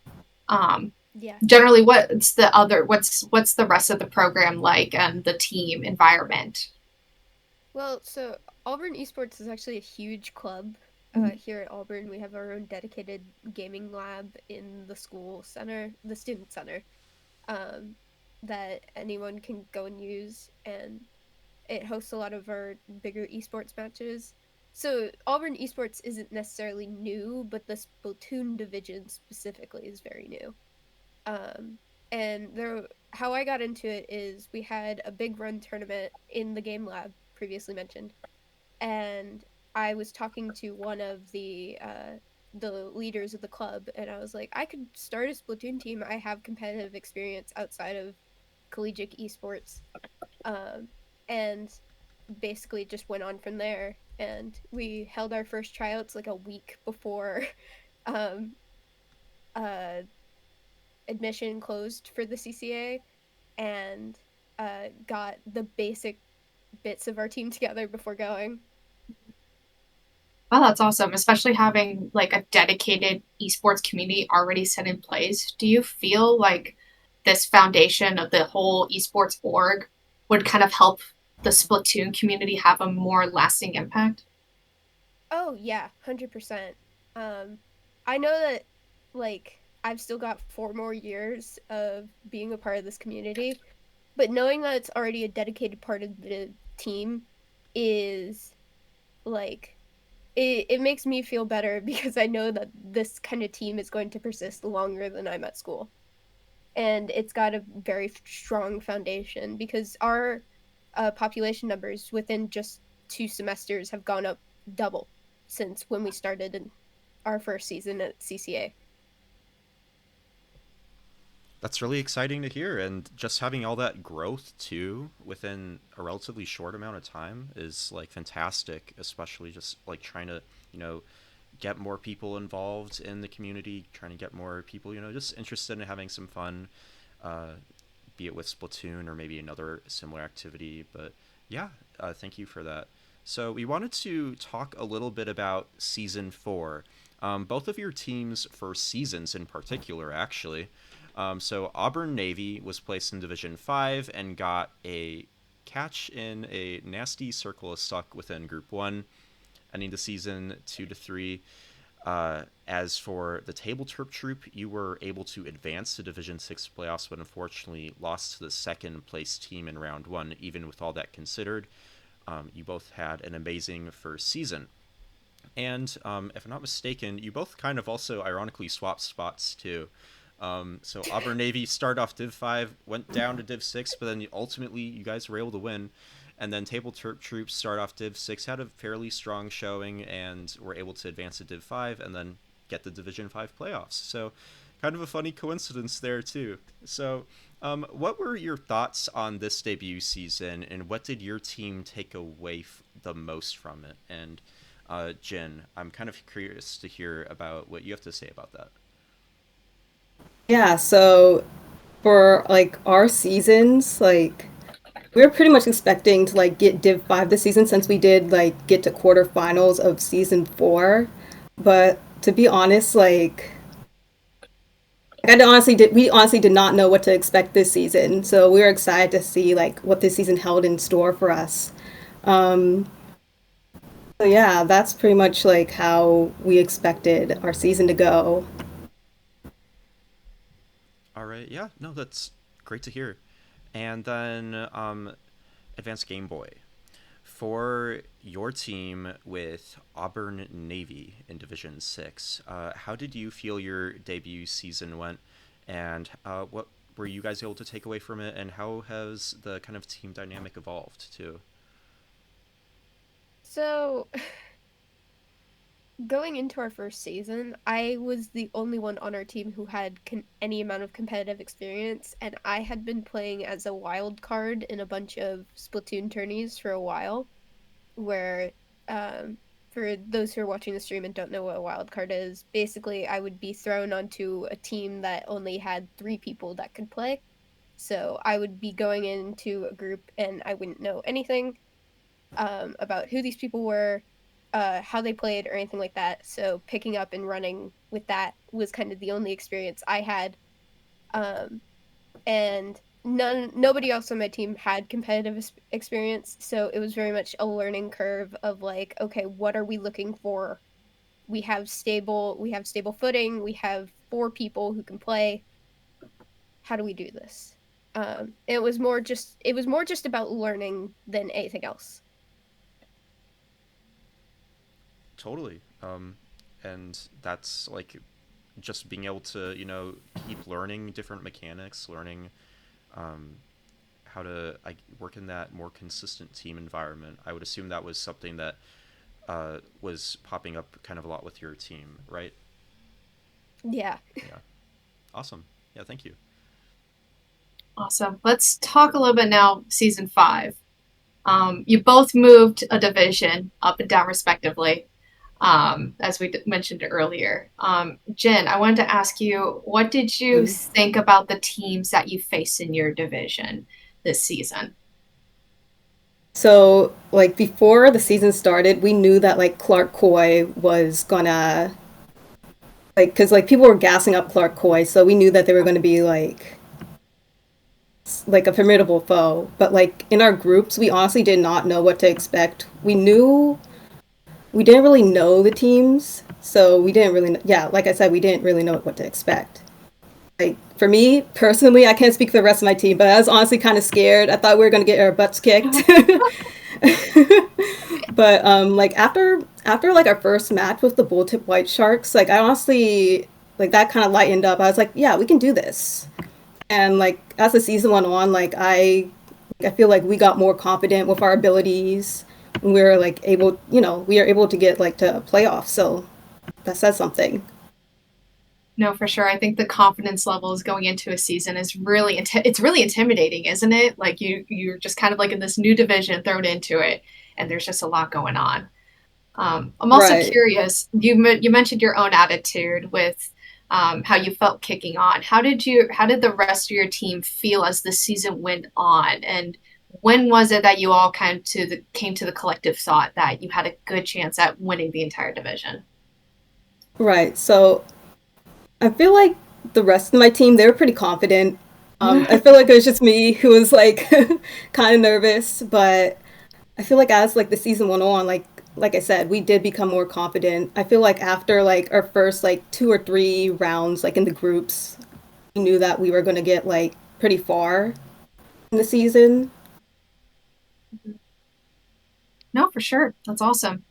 Um, Yeah. Generally, what's the rest of the program like and the team environment? Well, so Auburn Esports is actually a huge club. Here at Auburn, we have our own dedicated gaming lab in the school center, the student center, um, that anyone can go and use, and it hosts a lot of our bigger esports matches. So Auburn Esports isn't necessarily new, but the Splatoon division specifically is very new. Um, and there, how I got into it is we had a big run tournament in the game lab previously mentioned, and I was talking to one of the leaders of the club, and I was like, I could start a Splatoon team. I have competitive experience outside of collegiate esports, um, and basically just went on from there. And we held our first tryouts like a week before um, uh, admission closed for the CCA, and got the basic bits of our team together before going. Wow, that's awesome, especially having like a dedicated esports community already set in place. Do you feel like this foundation of the whole esports org would kind of help the Splatoon community have a more lasting impact? Oh yeah, 100%. I know that like I've still got 4 more years of being a part of this community, but knowing that it's already a dedicated part of the team is like it makes me feel better because I know that this kind of team is going to persist longer than I'm at school. And it's got a very strong foundation because our population numbers within just 2 semesters have gone up double since when we started in our first season at CCA. That's really exciting to hear, and just having all that growth too within a relatively short amount of time is like fantastic, especially just like trying to, you know, get more people involved in the community, trying to get more people, you know, just interested in having some fun, uh, be it with Splatoon or maybe another similar activity. But yeah, thank you for that. So we wanted to talk a little bit about season 4. Both of your teams for seasons in particular, actually. So Auburn Navy was placed in Division 5 and got a catch in a nasty circle of suck within Group 1, ending the season 2-3. As for the Tableterp Troupe, you were able to advance to Division 6 playoffs, but unfortunately lost to the second place team in round 1, even with all that considered. You both had an amazing first season. And if I'm not mistaken, you both kind of also ironically swapped spots too. So Auburn Navy started off Div 5, went down to Div 6, but then ultimately you guys were able to win. And then Tableterp Troupe start off Div 6, had a fairly strong showing, and were able to advance to Div 5 and then get the Division 5 playoffs. So kind of a funny coincidence there, too. So what were your thoughts on this debut season, and what did your team take away the most from it? And Jin, I'm kind of curious to hear about what you have to say about that. Yeah, so for like our seasons, like we were pretty much expecting to like get Div 5 this season since we did like get to quarterfinals of season 4. But to be honest, like we honestly did not know what to expect this season. So we were excited to see like what this season held in store for us. So yeah, that's pretty much like how we expected our season to go. All right, yeah, no, that's great to hear. And then Advanced Game Boy. For your team with Auburn Navy in Division 6, how did you feel your debut season went, and what were you guys able to take away from it, and how has the kind of team dynamic evolved too? So, going into our first season, I was the only one on our team who had any amount of competitive experience, and I had been playing as a wild card in a bunch of Splatoon tourneys for a while, where, for those who are watching the stream and don't know what a wild card is, basically I would be thrown onto a team that only had 3 people that could play. So I would be going into a group and I wouldn't know anything about who these people were, how they played, or anything like that. So picking up and running with that was kind of the only experience I had. And nobody else on my team had competitive experience, so it was very much a learning curve of like, okay, what are we looking for? We have stable footing, we have 4 people who can play. How do we do this? It was more just about learning than anything else. Totally. And that's like just being able to, keep learning different mechanics, learning how to work in that more consistent team environment. I would assume that was something that was popping up kind of a lot with your team, right? Yeah. Yeah. Awesome. Yeah, thank you. Awesome. Let's talk a little bit now, season 5. You both moved a division up and down respectively, as we mentioned earlier. Jen, I wanted to ask you, what did you think about the teams that you faced in your division this season? So, like before the season started, we knew that like Clark Coy was gonna because like people were gassing up Clark Coy, so we knew that they were gonna be like a formidable foe. But like in our groups, we honestly did not know what to expect. We didn't really know the teams, so we didn't really like I said, we didn't really know what to expect. Like for me personally, I can't speak for the rest of my team, but I was honestly kind of scared. I thought we were gonna get our butts kicked. But like after like our first match with the bull tip white sharks, like I honestly like that kind of lightened up. I was like, yeah, we can do this. And like as the season went on, like I feel like we got more confident with our abilities. We were like able, we are able to get like to playoffs. So that says something. No, for sure. I think the confidence levels going into a season is really it's really intimidating, isn't it? Like you're just kind of like in this new division thrown into it, and there's just a lot going on. I'm also curious. You mentioned your own attitude with how you felt kicking on. How did the rest of your team feel as the season went on, and when was it that you all came to the collective thought that you had a good chance at winning the entire division? Right. So I feel like the rest of my team, they were pretty confident. I feel like it was just me who was like kind of nervous, but I feel like as like the season went on, like I said, we did become more confident. I feel like after like our first like 2 or 3 rounds, like in the groups, we knew that we were going to get like pretty far in the season. No, for sure. That's awesome.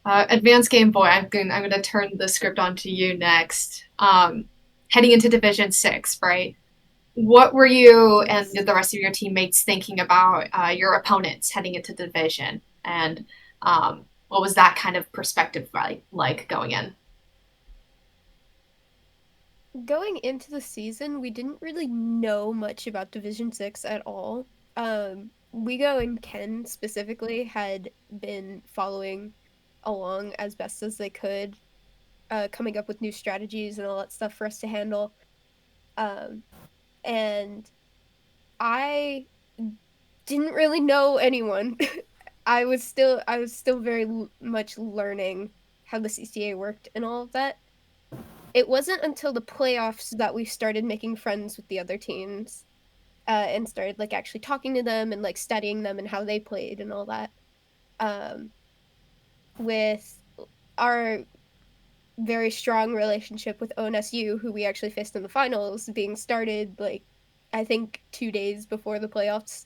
Advanced Game Boy, I'm going to turn the script on to you next. Heading into Division 6, right? what were you and the rest of your teammates thinking about your opponents heading into the division, and what was that kind of perspective like going in? Going into the season, we didn't really know much about Division 6 at all. Wigo and Ken specifically had been following along as best as they could, coming up with new strategies and all that stuff for us to handle. And I didn't really know anyone. I was still very much learning how the CCA worked and all of that. It wasn't until the playoffs that we started making friends with the other teams, and started like actually talking to them and like studying them and how they played and all that. With our very strong relationship with ONSU, who we actually faced in the finals, being started like I think 2 days before the playoffs,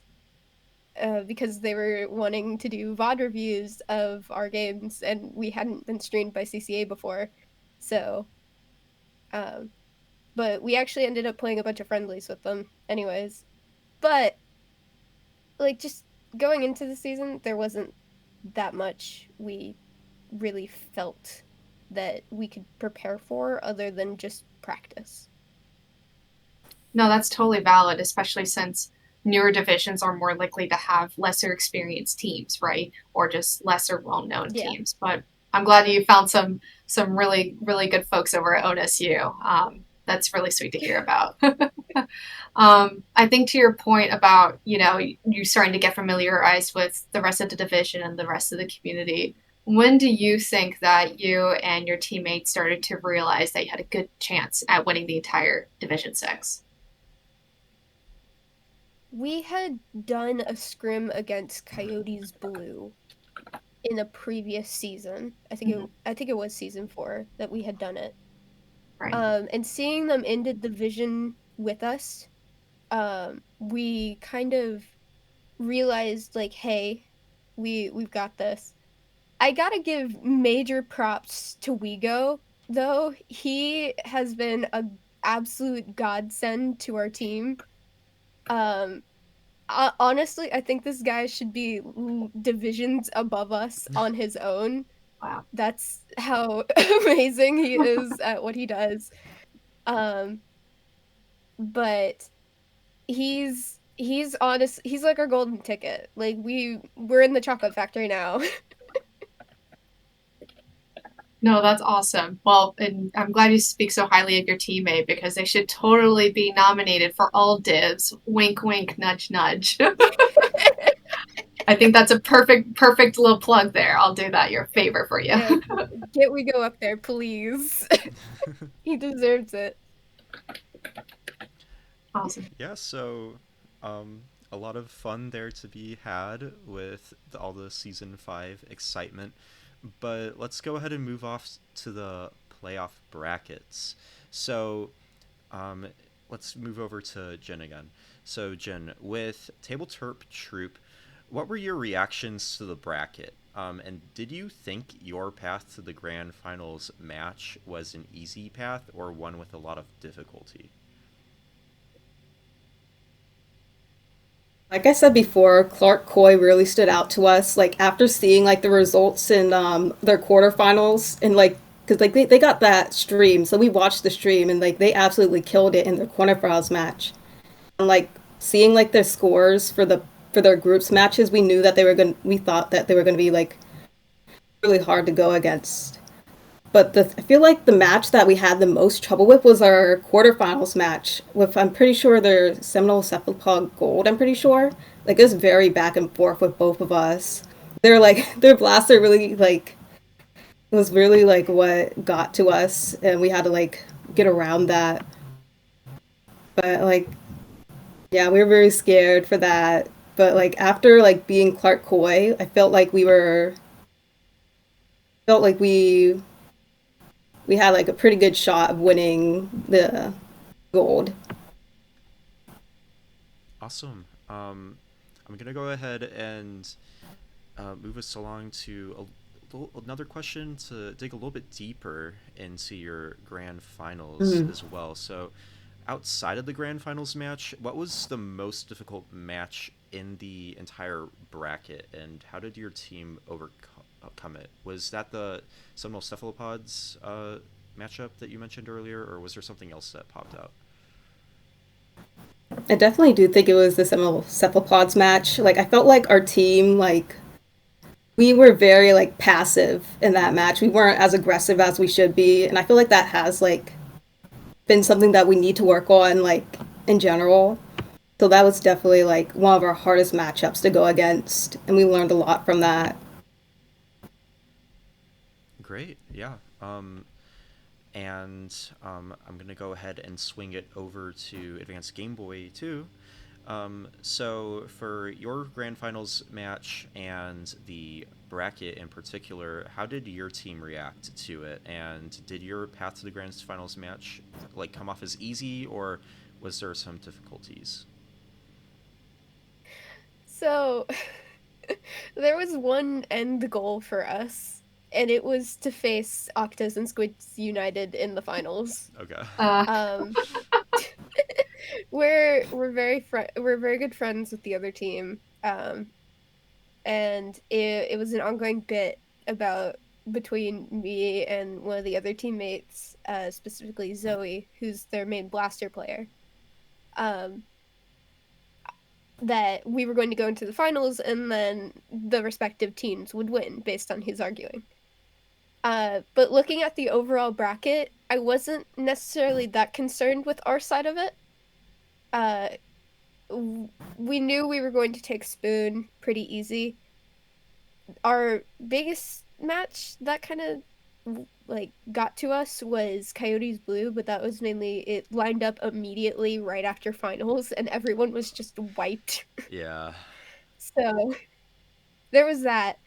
because they were wanting to do VOD reviews of our games, and we hadn't been streamed by CCA before, so. But we actually ended up playing a bunch of friendlies with them, anyways. But like just going into the season, there wasn't that much we really felt that we could prepare for other than just practice. No, that's totally valid, especially since newer divisions are more likely to have lesser experienced teams, right? Or just lesser well-known teams. But I'm glad you found some really really good folks over at ONSU. That's really sweet to hear about. I think to your point about you starting to get familiarized with the rest of the division and the rest of the community. When do you think that you and your teammates started to realize that you had a good chance at winning the entire Division 6? We had done a scrim against Coyotes Blue in a previous season. I think it was season 4 that we had done it. Right. And seeing them in the division with us, we kind of realized like, hey, we've got this. I gotta give major props to Wigo, though. He has been a absolute godsend to our team. Honestly, I think this guy should be divisions above us on his own. Wow. That's how amazing he is at what he does. But he's honest. He's like our golden ticket. Like we're in the chocolate factory now. No, that's awesome. Well, and I'm glad you speak so highly of your teammate because they should totally be nominated for all divs. Wink, wink, nudge, nudge. I think that's a perfect little plug there. I'll do that. Your favor for you. Yeah, get we go up there, please. He deserves it. Awesome. Yeah, so a lot of fun there to be had with all the season 5 excitement. But let's go ahead and move off to the playoff brackets. So let's move over to Jen again. So Jen, with Tableterp Troupe, what were your reactions to the bracket? And did you think your path to the grand finals match was an easy path or one with a lot of difficulty? Like I said before, Clark Coy really stood out to us. Like after seeing like the results in their quarterfinals and like because like they got that stream, so we watched the stream and like they absolutely killed it in their quarterfinals match. And like seeing like their scores for their groups matches, we thought that they were gonna be like really hard to go against. But I feel like the match that we had the most trouble with was our quarterfinals match with, I'm pretty sure, their Seminole Cephalopod Gold, I'm pretty sure. Like, it was very back and forth with both of us. Their blaster really, like, was really, like, what got to us, and we had to, like, get around that. But, like, yeah, we were very scared for that. But, like, after, like, being Clark Coy, I felt like we had like a pretty good shot of winning the gold. Awesome. I'm gonna go ahead and move us along to another question to dig a little bit deeper into your grand finals as well. So, outside of the grand finals match, what was the most difficult match in the entire bracket, and how did your team overcome it? Was that the Seminole Cephalopods matchup that you mentioned earlier, or was there something else that popped out? I definitely do think it was the Seminole Cephalopods match. Like, I felt like our team, like, we were very, like, passive in that match. We weren't as aggressive as we should be, and I feel like that has, like, been something that we need to work on, like, in general. So that was definitely, like, one of our hardest matchups to go against, and we learned a lot from that. Great, yeah. I'm gonna go ahead and swing it over to Advanced Game Boy too. So for your grand finals match and the bracket in particular, how did your team react to it? And did your path to the grand finals match like come off as easy, or was there some difficulties? So there was one end goal for us, and it was to face Octas and Squids United in the finals. Okay. Um, we're very good friends with the other team. And it was an ongoing bit about between me and one of the other teammates, specifically Zoe, who's their main blaster player. That we were going to go into the finals, and then the respective teams would win based on his arguing. But looking at the overall bracket, I wasn't necessarily that concerned with our side of it. We knew we were going to take Spoon pretty easy. Our biggest match that kind of like got to us was Coyotes Blue, but that was mainly it lined up immediately right after finals, and everyone was just wiped. Yeah. So there was that.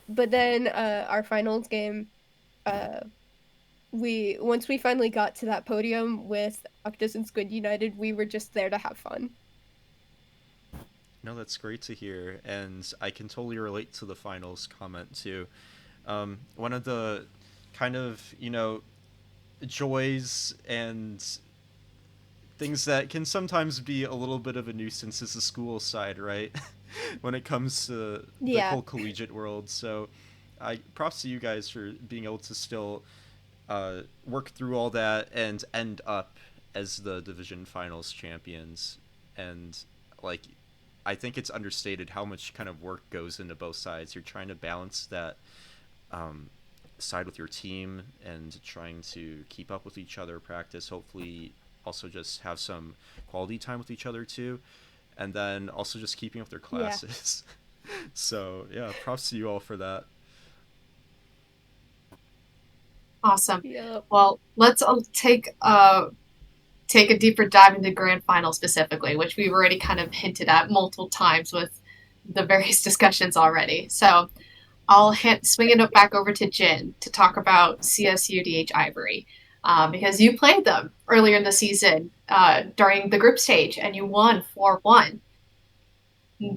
But then our finals game, once we finally got to that podium with Octus and Squid United, we were just there to have fun. No, that's great to hear, and I can totally relate to the finals comment too. One of the kind of, joys and things that can sometimes be a little bit of a nuisance is the school side, right? When it comes to the whole collegiate world. So I props to you guys for being able to still work through all that and end up as the division finals champions. And like, I think it's understated how much kind of work goes into both sides. You're trying to balance that side with your team and trying to keep up with each other, practice, hopefully also just have some quality time with each other too, and then also just keeping up their classes. Yeah. So yeah, props to you all for that. Awesome. Yep. Well, let's take a deeper dive into grand final specifically, which we've already kind of hinted at multiple times with the various discussions already. So I'll swing it back over to Jin to talk about CSUDH Ivory, because you played them earlier in the season during the group stage, and you won 4-1.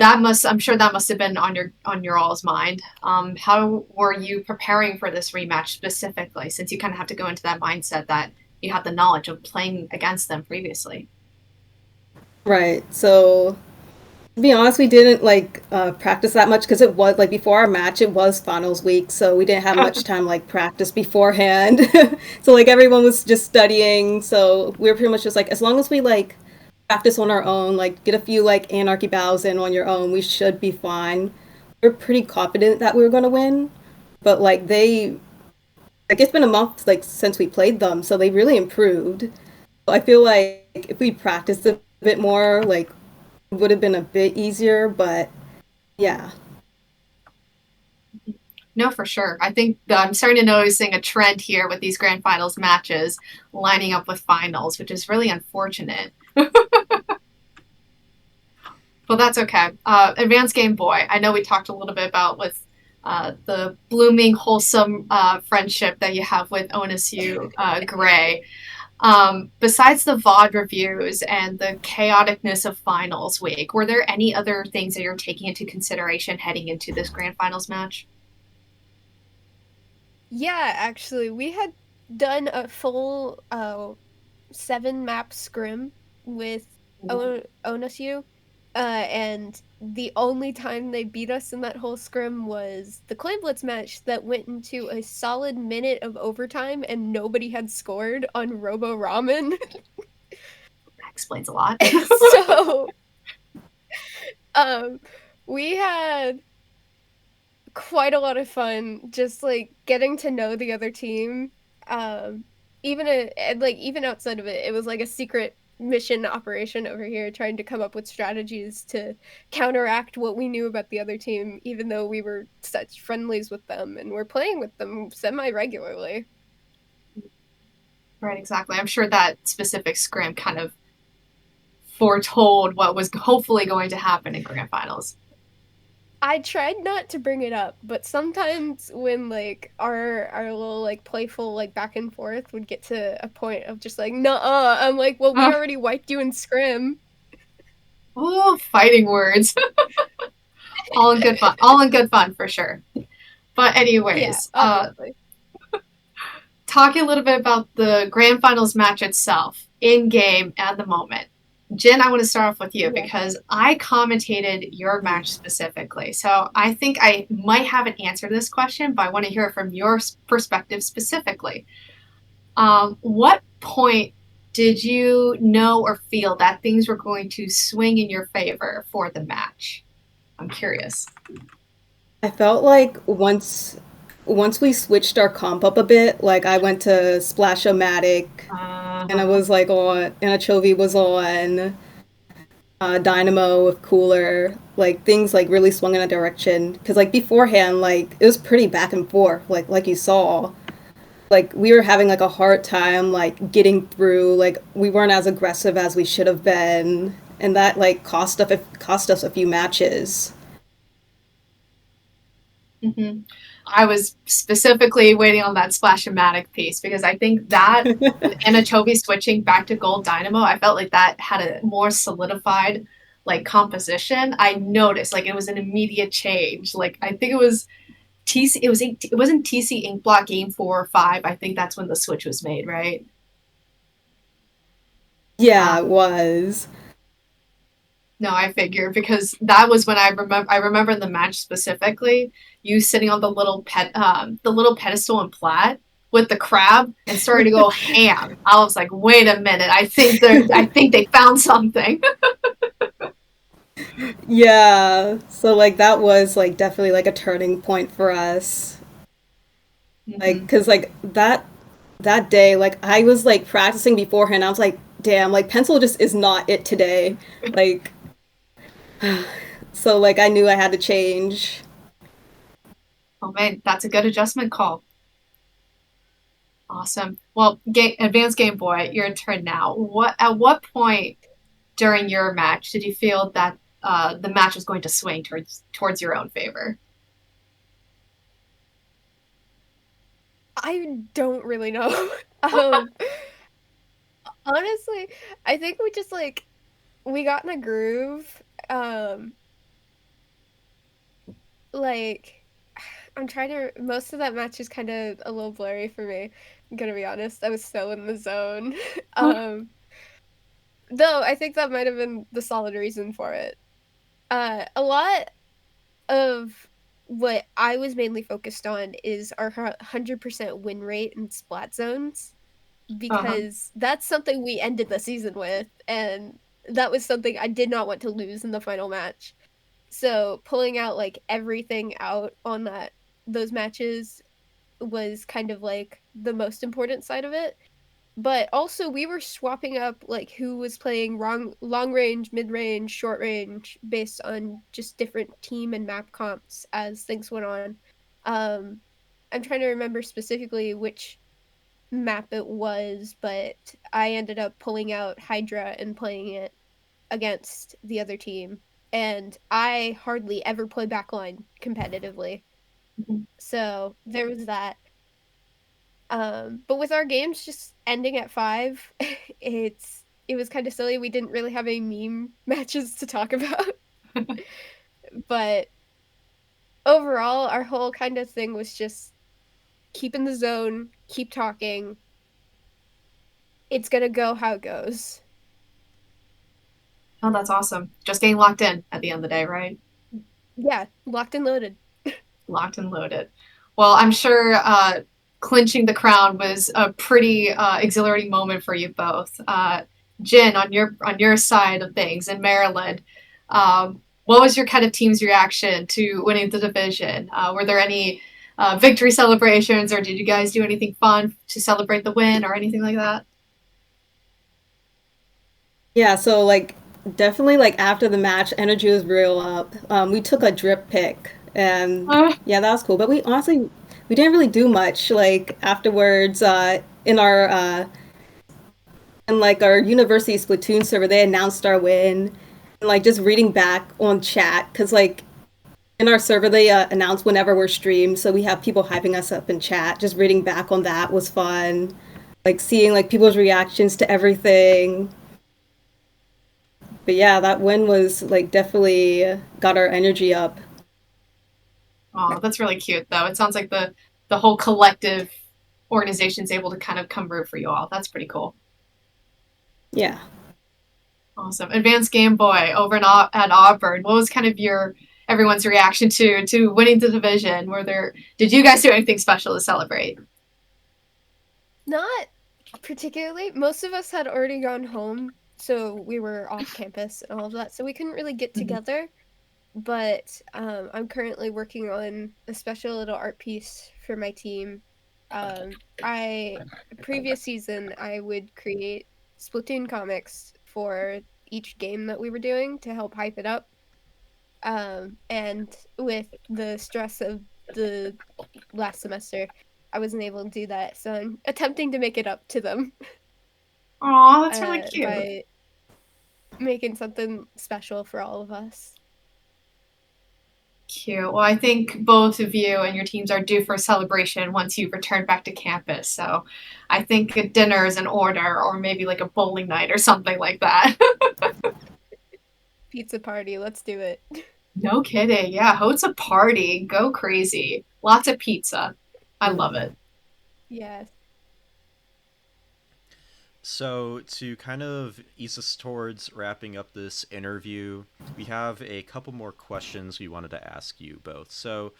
I'm sure that must have been on your all's mind. How were you preparing for this rematch specifically, since you kind of have to go into that mindset that you had the knowledge of playing against them previously? Right. So, to be honest, we didn't practice that much because it was like before our match, it was finals week, so we didn't have much time like practice beforehand. So like everyone was just studying, so we were pretty much just like as long as we like practice on our own, like get a few like anarchy bows in on your own, we should be fine. We're pretty confident that we were going to win, but it's been a month like since we played them, so they really improved. So I feel like if we practiced a bit more, like it would have been a bit easier, but yeah. No, for sure. I think I'm starting to noticing a trend here with these grand finals matches lining up with finals, which is really unfortunate. Well, that's okay. Advanced Game Boy. I know we talked a little bit about with the blooming, wholesome friendship that you have with Onisu Gray. Besides the VOD reviews and the chaoticness of finals week, were there any other things that you're taking into consideration heading into this grand finals match? Yeah, actually, we had done a full 7-map scrim with Ooh. Onasu. And the only time they beat us in that whole scrim was the Clan Blitz match that went into a solid minute of overtime and nobody had scored on Robo Ramen. That explains a lot. So, we had quite a lot of fun just like getting to know the other team. Even outside of it, it was like a secret mission operation over here trying to come up with strategies to counteract what we knew about the other team, even though we were such friendlies with them and we're playing with them semi-regularly. Right, exactly. I'm sure that specific scrim kind of foretold what was hopefully going to happen in grand finals. I tried not to bring it up, but sometimes when like our little like playful like back and forth would get to a point of just like, nuh-uh, I'm like, well, we already wiped you in scrim. Oh, fighting words. All in good fun. All in good fun for sure. But anyways, obviously. Talking a little bit about the grand finals match itself, in game at the moment. Jen, I want to start off with you because I commentated your match specifically. So I think I might have an answer to this question, but I want to hear it from your perspective specifically. What point did you know or feel that things were going to swing in your favor for the match? I'm curious. I felt like once we switched our comp up a bit, like I went to Splash-O-Matic, and I was like on, and Anchovy was on Dynamo with Cooler, like things like really swung in a direction. Because like beforehand, like it was pretty back and forth, like you saw. Like we were having like a hard time like getting through, like we weren't as aggressive as we should have been, and that like cost us a few matches. Mm-hmm. I was specifically waiting on that Splash-O-Matic piece because I think that and Anchovy switching back to Gold Dynamo, I felt like that had a more solidified like composition. I noticed like it was an immediate change. Like I think it was TC. It wasn't TC Ink Block game 4 or 5. I think that's when the switch was made, right? Yeah, it was. No, I figured because that was when I remember the match specifically, you sitting on the little pedestal in plat with the crab and starting to go ham. I was like, wait a minute, I think they found something. Yeah, so like that was like definitely like a turning point for us. Like, Mm-hmm. cause like that day, like I was like practicing beforehand. I was like, damn, like pencil just is not it today. Like, so like I knew I had to change. Oh man, that's a good adjustment call. Awesome. Well, Advanced Game Boy, your turn now. At what point during your match did you feel that the match was going to swing towards your own favor? I don't really know. Honestly, I think we just like we got in a groove. Like I'm trying to most of that match is kind of a little blurry for me. I'm gonna be honest. I was so in the zone. Though I think that might have been the solid reason for it. A lot of what I was mainly focused on is our 100% win rate in splat zones because that's something we ended the season with, and that was something I did not want to lose in the final match. So pulling out like everything out on those matches was kind of like the most important side of it. But also we were swapping up like who was playing long range, mid range, short range based on just different team and map comps as things went on. I'm trying to remember specifically which map it was, but I ended up pulling out Hydra and playing it against the other team. And I hardly ever play backline competitively. So there was that. But with our games just ending at 5, it was kind of silly. We didn't really have any meme matches to talk about. But overall, our whole kind of thing was just keep in the zone, keep talking, it's gonna go how it goes. Oh, that's awesome. Just getting locked in at the end of the day, right? Yeah, locked and loaded. Locked and loaded. Well, I'm sure clinching the crown was a pretty exhilarating moment for you both. Jin, on your side of things in Maryland, what was your kind of team's reaction to winning the division? Were there any victory celebrations, or did you guys do anything fun to celebrate the win, or anything like that? Yeah, so like definitely like after the match, energy was real up. We took a drip pick, and yeah, that was cool. But we honestly we didn't really do much like afterwards. In our in like our university Splatoon server, they announced our win, and like just reading back on chat because like in our server they announce whenever we're streamed, so we have people hyping us up in chat. Just reading back on that was fun. Like seeing like people's reactions to everything. But yeah, that win was like definitely got our energy up. Oh, that's really cute, though. It sounds like the whole collective organization's able to kind of come root for you all. That's pretty cool. Yeah. Awesome. Advanced Game Boy over at Auburn. What was kind of your everyone's reaction to winning the division? Did you guys do anything special to celebrate? Not particularly. Most of us had already gone home, so we were off campus and all of that, so we couldn't really get together. But I'm currently working on a special little art piece for my team. I previous season I would create Splatoon comics for each game that we were doing to help hype it up. And with the stress of the last semester, I wasn't able to do that, so I'm attempting to make it up to them. Aw, that's really cute. By making something special for all of us. Cute. Well, I think both of you and your teams are due for a celebration once you return back to campus. So I think a dinner is in order, or maybe like a bowling night or something like that. Pizza party, let's do it. No kidding. Yeah, host a party. Go crazy. Lots of pizza. I love it. Yes. So, to kind of ease us towards wrapping up this interview, we have a couple more questions we wanted to ask you both. So,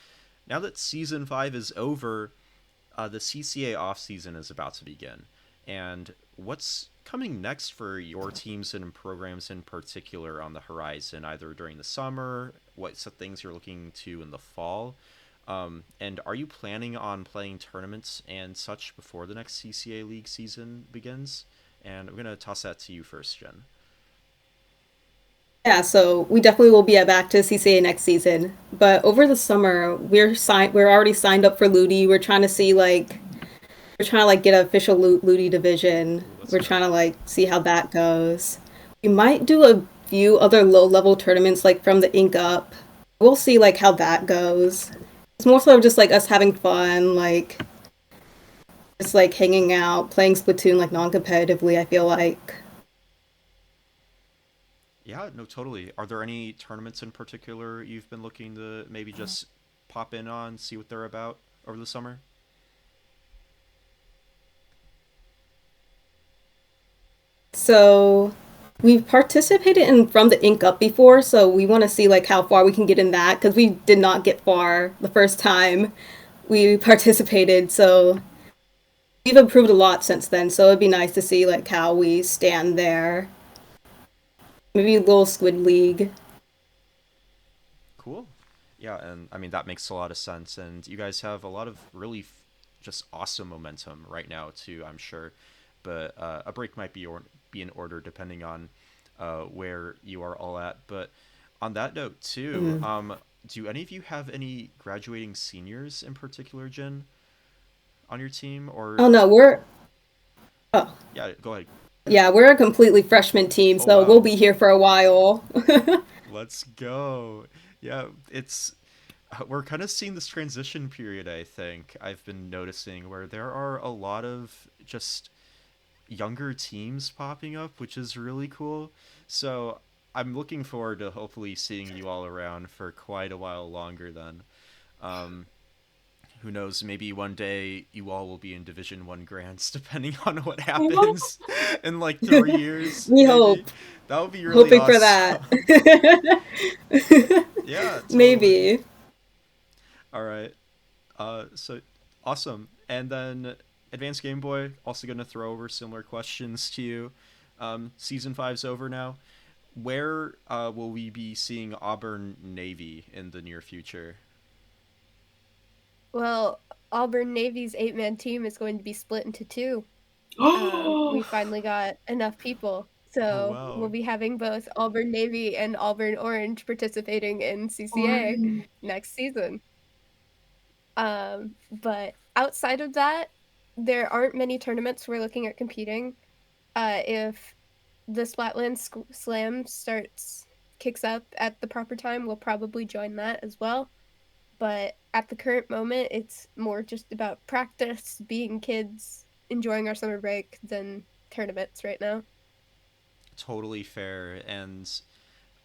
now that season 5 is over, the CCA off season is about to begin. And what's coming next for your teams and programs in particular on the horizon, either during the summer, what things you're looking to in the fall? And are you planning on playing tournaments and such before the next CCA League season begins? And I'm going to toss that to you first, Jen. Yeah, so we definitely will be back to CCA next season. But over the summer, we're already signed up for Ludi. We're trying to like get an official Ludi division. We're trying to like see how that goes. We might do a few other low level tournaments like from the Ink Up. We'll see like how that goes. It's more so just like us having fun, like just like hanging out, playing Splatoon like non-competitively, I feel like. Yeah, no, totally. Are there any tournaments in particular you've been looking to maybe just pop in on, see what they're about over the summer? So we've participated in From the Ink Up before, so we want to see like how far we can get in that because we did not get far the first time we participated. So we've improved a lot since then. So it'd be nice to see like how we stand there. Maybe a little Squid League. Cool. Yeah, and I mean, that makes a lot of sense. And you guys have a lot of really just awesome momentum right now, too, I'm sure. But a break might be in order depending on where you are all at. But on that note, too, do any of you have any graduating seniors in particular, Jen, on your team? Or Oh no, we're oh yeah, go ahead. yeah, we're a completely freshman team, Oh, so wow. we'll be here for a while. Let's go. Yeah, it's we're kind of seeing this transition period, I think. I've been noticing where there are a lot of just younger teams popping up, which is really cool. So I'm looking forward to hopefully seeing you all around for quite a while longer then. Um, who knows? Maybe one day you all will be in Division One grants, depending on what happens in like 3 years. We Maybe. hope. That would be really Hoping for awesome. that. Yeah, totally. Maybe. All right. So awesome. And then Advanced Game Boy, also going to throw over similar questions to you. Season 5's over now. Where will we be seeing Auburn Navy in the near future? Well, Auburn Navy's 8-man team is going to be split into 2. We finally got enough people. So wow. we'll be having both Auburn Navy and Auburn Orange participating in CCA next season. But outside of that, there aren't many tournaments we're looking at competing. If the Splatland Slam kicks up at the proper time, we'll probably join that as well. But at the current moment, it's more just about practice, being kids, enjoying our summer break than tournaments right now. Totally fair, and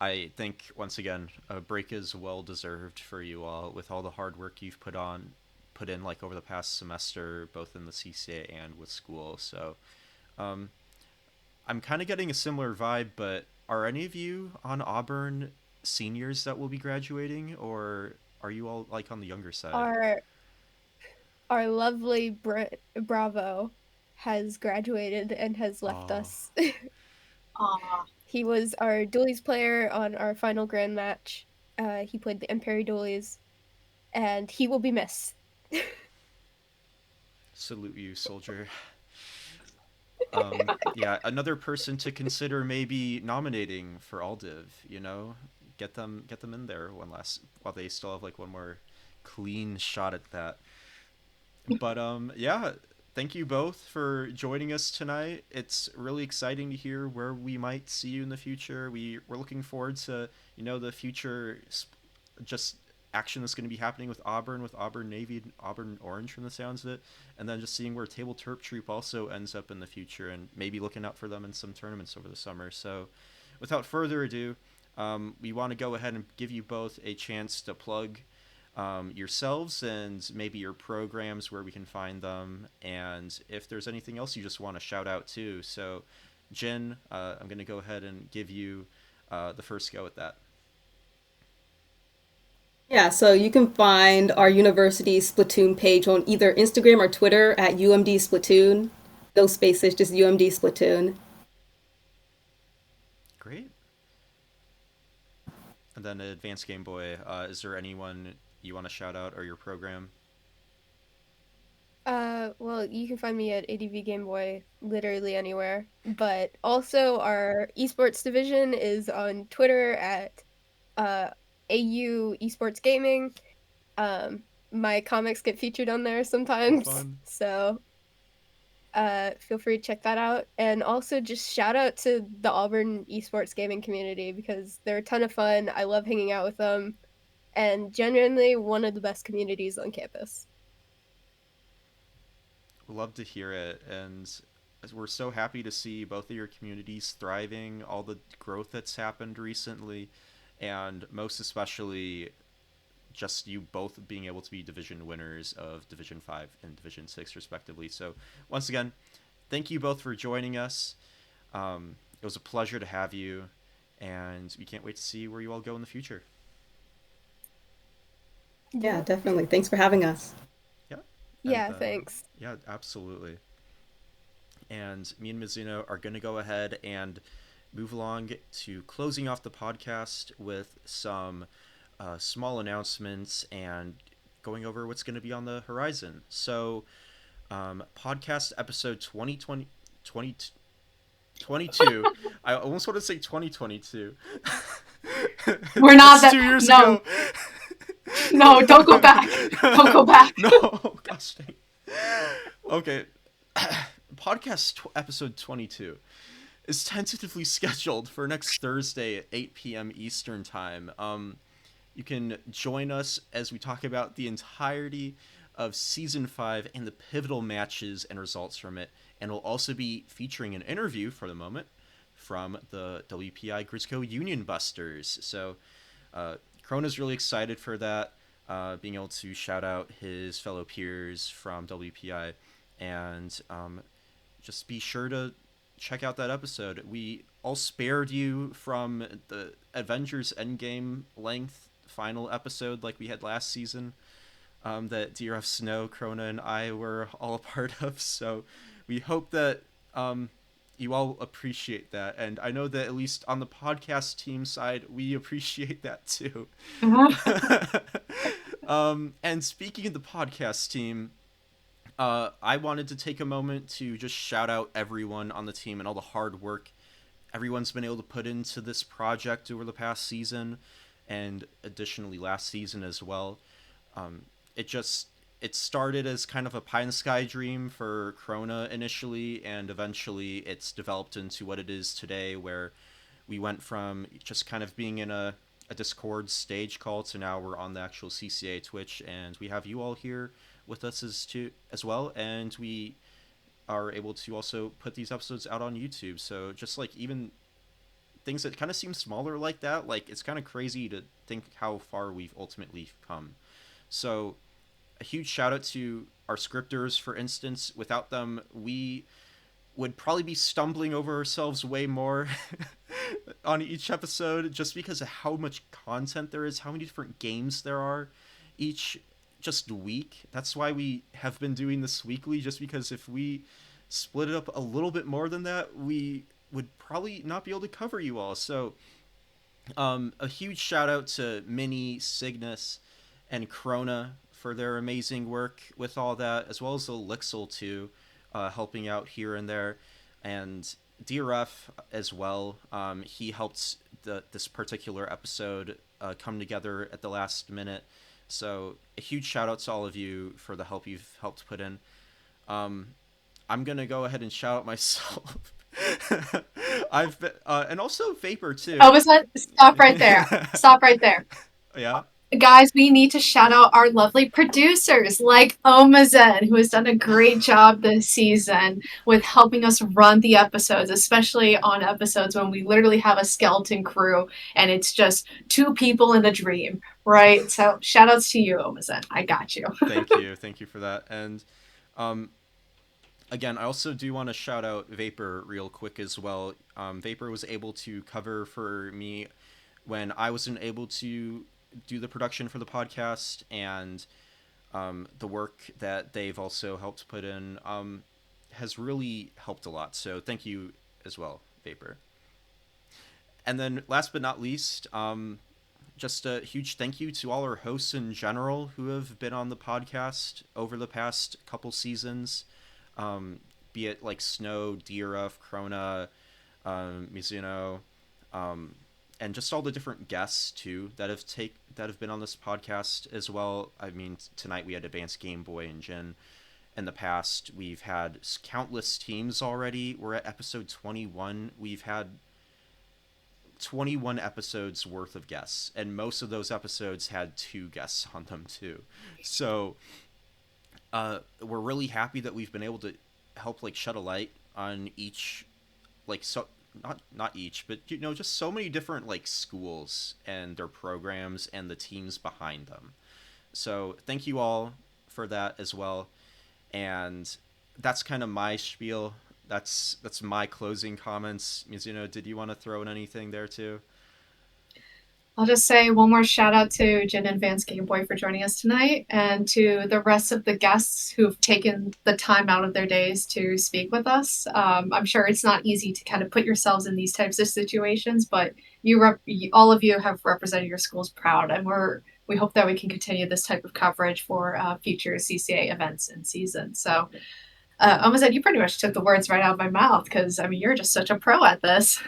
I think once again a break is well deserved for you all with all the hard work you've put in like over the past semester, both in the CCA and with school. So I'm kind of getting a similar vibe, but are any of you on Auburn seniors that will be graduating, or are you all like on the younger side? Our lovely Bravo has graduated and has left us. He was our dualies player on our final grand match. He played the Imperi dualies, and he will be missed. Salute you, soldier. Yeah, another person to consider maybe nominating for Aldiv. You know, get them in there while they still have like one more clean shot at that. But yeah, thank you both for joining us tonight. It's really exciting to hear where we might see you in the future. We're looking forward to the future just action that's going to be happening with Auburn Navy, and Auburn Orange from the sounds of it, and then just seeing where Tableterp Troupe also ends up in the future, and maybe looking out for them in some tournaments over the summer. So without further ado, we want to go ahead and give you both a chance to plug yourselves and maybe your programs, where we can find them, and if there's anything else you just want to shout out too. So Jen, I'm going to go ahead and give you the first go at that. Yeah, so you can find our university Splatoon page on either Instagram or Twitter at UMD Splatoon. No spaces, just UMD Splatoon. Great. And then Advanced Game Boy, is there anyone you want to shout out, or your program? Well, you can find me at ADV Game Boy literally anywhere. But also our esports division is on Twitter at AU Esports Gaming. My comics get featured on there sometimes. So feel free to check that out. And also just shout out to the Auburn esports gaming community, because they're a ton of fun. I love hanging out with them, and genuinely one of the best communities on campus. Love to hear it, and we're so happy to see both of your communities thriving, all the growth that's happened recently, and most especially just you both being able to be division winners of Division 5 and Division 6 respectively. So once again, thank you both for joining us. It was a pleasure to have you, and we can't wait to see where you all go in the future. Yeah, definitely. Thanks for having us. Yeah, thanks. Yeah, absolutely. And me and Mizuno are going to go ahead and move along to closing off the podcast with some small announcements and going over what's going to be on the horizon. So, podcast episode 2022. I almost want to say 2022. We're not That's that. 2 years No. ago. No, don't go back. Don't go back. No, gosh dang. Okay. Podcast episode 22 is tentatively scheduled for next Thursday at 8 p.m. Eastern Time. You can join us as we talk about the entirety of Season 5 and the pivotal matches and results from it. And we'll also be featuring an interview for the moment from the WPI Grisco Union Busters. So, Krona's really excited for that. being able to shout out his fellow peers from WPI, and just be sure to check out that episode. We all spared you from the Avengers Endgame length final episode like we had last season, that DRF Snow, Krona, and I were all a part of. So we hope that you all appreciate that. And I know that at least on the podcast team side, we appreciate that too. And speaking of the podcast team, I wanted to take a moment to just shout out everyone on the team and all the hard work everyone's been able to put into this project over the past season, and additionally last season as well. It started as kind of a pie in the sky dream for Krona initially, and eventually it's developed into what it is today, where we went from just kind of being in a Discord stage call to now we're on the actual CCA Twitch, and we have you all here with us as well, and we are able to also put these episodes out on YouTube. So just like even things that kind of seem smaller like that, like it's kind of crazy to think how far we've ultimately come. So a huge shout out to our scripters, for instance. Without them, we would probably be stumbling over ourselves way more on each episode, just because of how much content there is, how many different games there are each just week. That's why we have been doing this weekly, just because if we split it up a little bit more than that, we would probably not be able to cover you all. So a huge shout out to Minnie, Cygnus, and Krona for their amazing work with all that, as well as Elixir too, helping out here and there, and DRF as well. He helped this particular episode come together at the last minute. So a huge shout out to all of you for the help you've helped put in. I'm gonna go ahead and shout out myself. I've been, and also Vapor too. OmaZen, stop right there. Stop right there. Yeah. Guys, we need to shout out our lovely producers like OmaZen, who has done a great job this season with helping us run the episodes, especially on episodes when we literally have a skeleton crew and it's just two people in a dream, right? So shout outs to you, OmaZen. I got you. Thank you for that. And again, I also do want to shout out Vapor real quick as well. Vapor was able to cover for me when I wasn't able to do the production for the podcast, and the work that they've also helped put in has really helped a lot. So thank you as well, Vapor. And then last but not least, just a huge thank you to all our hosts in general who have been on the podcast over the past couple seasons, be it like Snow, DRF, Krona, Mizuno, and just all the different guests too that have been on this podcast as well. I mean, tonight we had Advanced Game Boy and Jin. In the past, we've had countless teams already. We're at episode 21. We've had 21 episodes worth of guests, and most of those episodes had 2 guests on them too. So we're really happy that we've been able to help like shed a light on each, like, so not each, but just so many different like schools and their programs and the teams behind them. So thank you all for that as well. And that's kind of my spiel. That's my closing comments. Mizuno, did you want to throw in anything there too? I'll just say one more shout out to Jin and Advanced Game Boy for joining us tonight, and to the rest of the guests who've taken the time out of their days to speak with us. I'm sure it's not easy to kind of put yourselves in these types of situations, but all of you have represented your schools proud, and we hope that we can continue this type of coverage for future CCA events and seasons. So, OmaZen, you pretty much took the words right out of my mouth, because I mean you're just such a pro at this.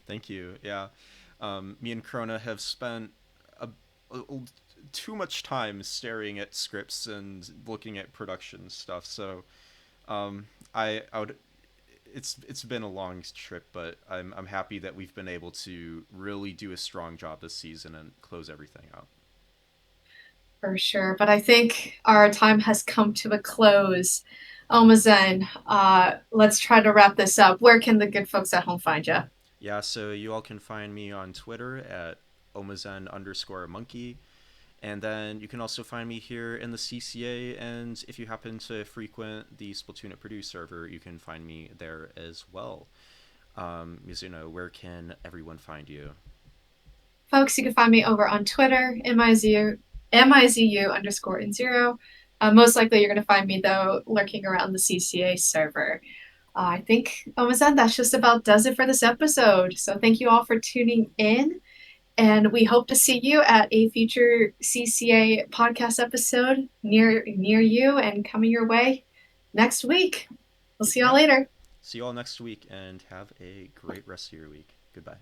Thank you. Yeah. Me and Krona have spent too much time staring at scripts and looking at production stuff. So, I would. It's been a long trip, but I'm happy that we've been able to really do a strong job this season and close everything out. For sure, but I think our time has come to a close. OmaZen, let's try to wrap this up. Where can the good folks at home find you? Yeah, so you all can find me on Twitter at OmaZen_monkey. And then you can also find me here in the CCA, and if you happen to frequent the Splatoon at Purdue server, you can find me there as well. Mizuno, where can everyone find you? Folks, you can find me over on Twitter, MIZU_in0. Most likely you're going to find me, though, lurking around the CCA server. I think, OmaZen, that's just about does it for this episode. So thank you all for tuning in. And we hope to see you at a future CCA podcast episode near you and coming your way next week. We'll see y'all later. See you all next week, and have a great rest of your week. Goodbye.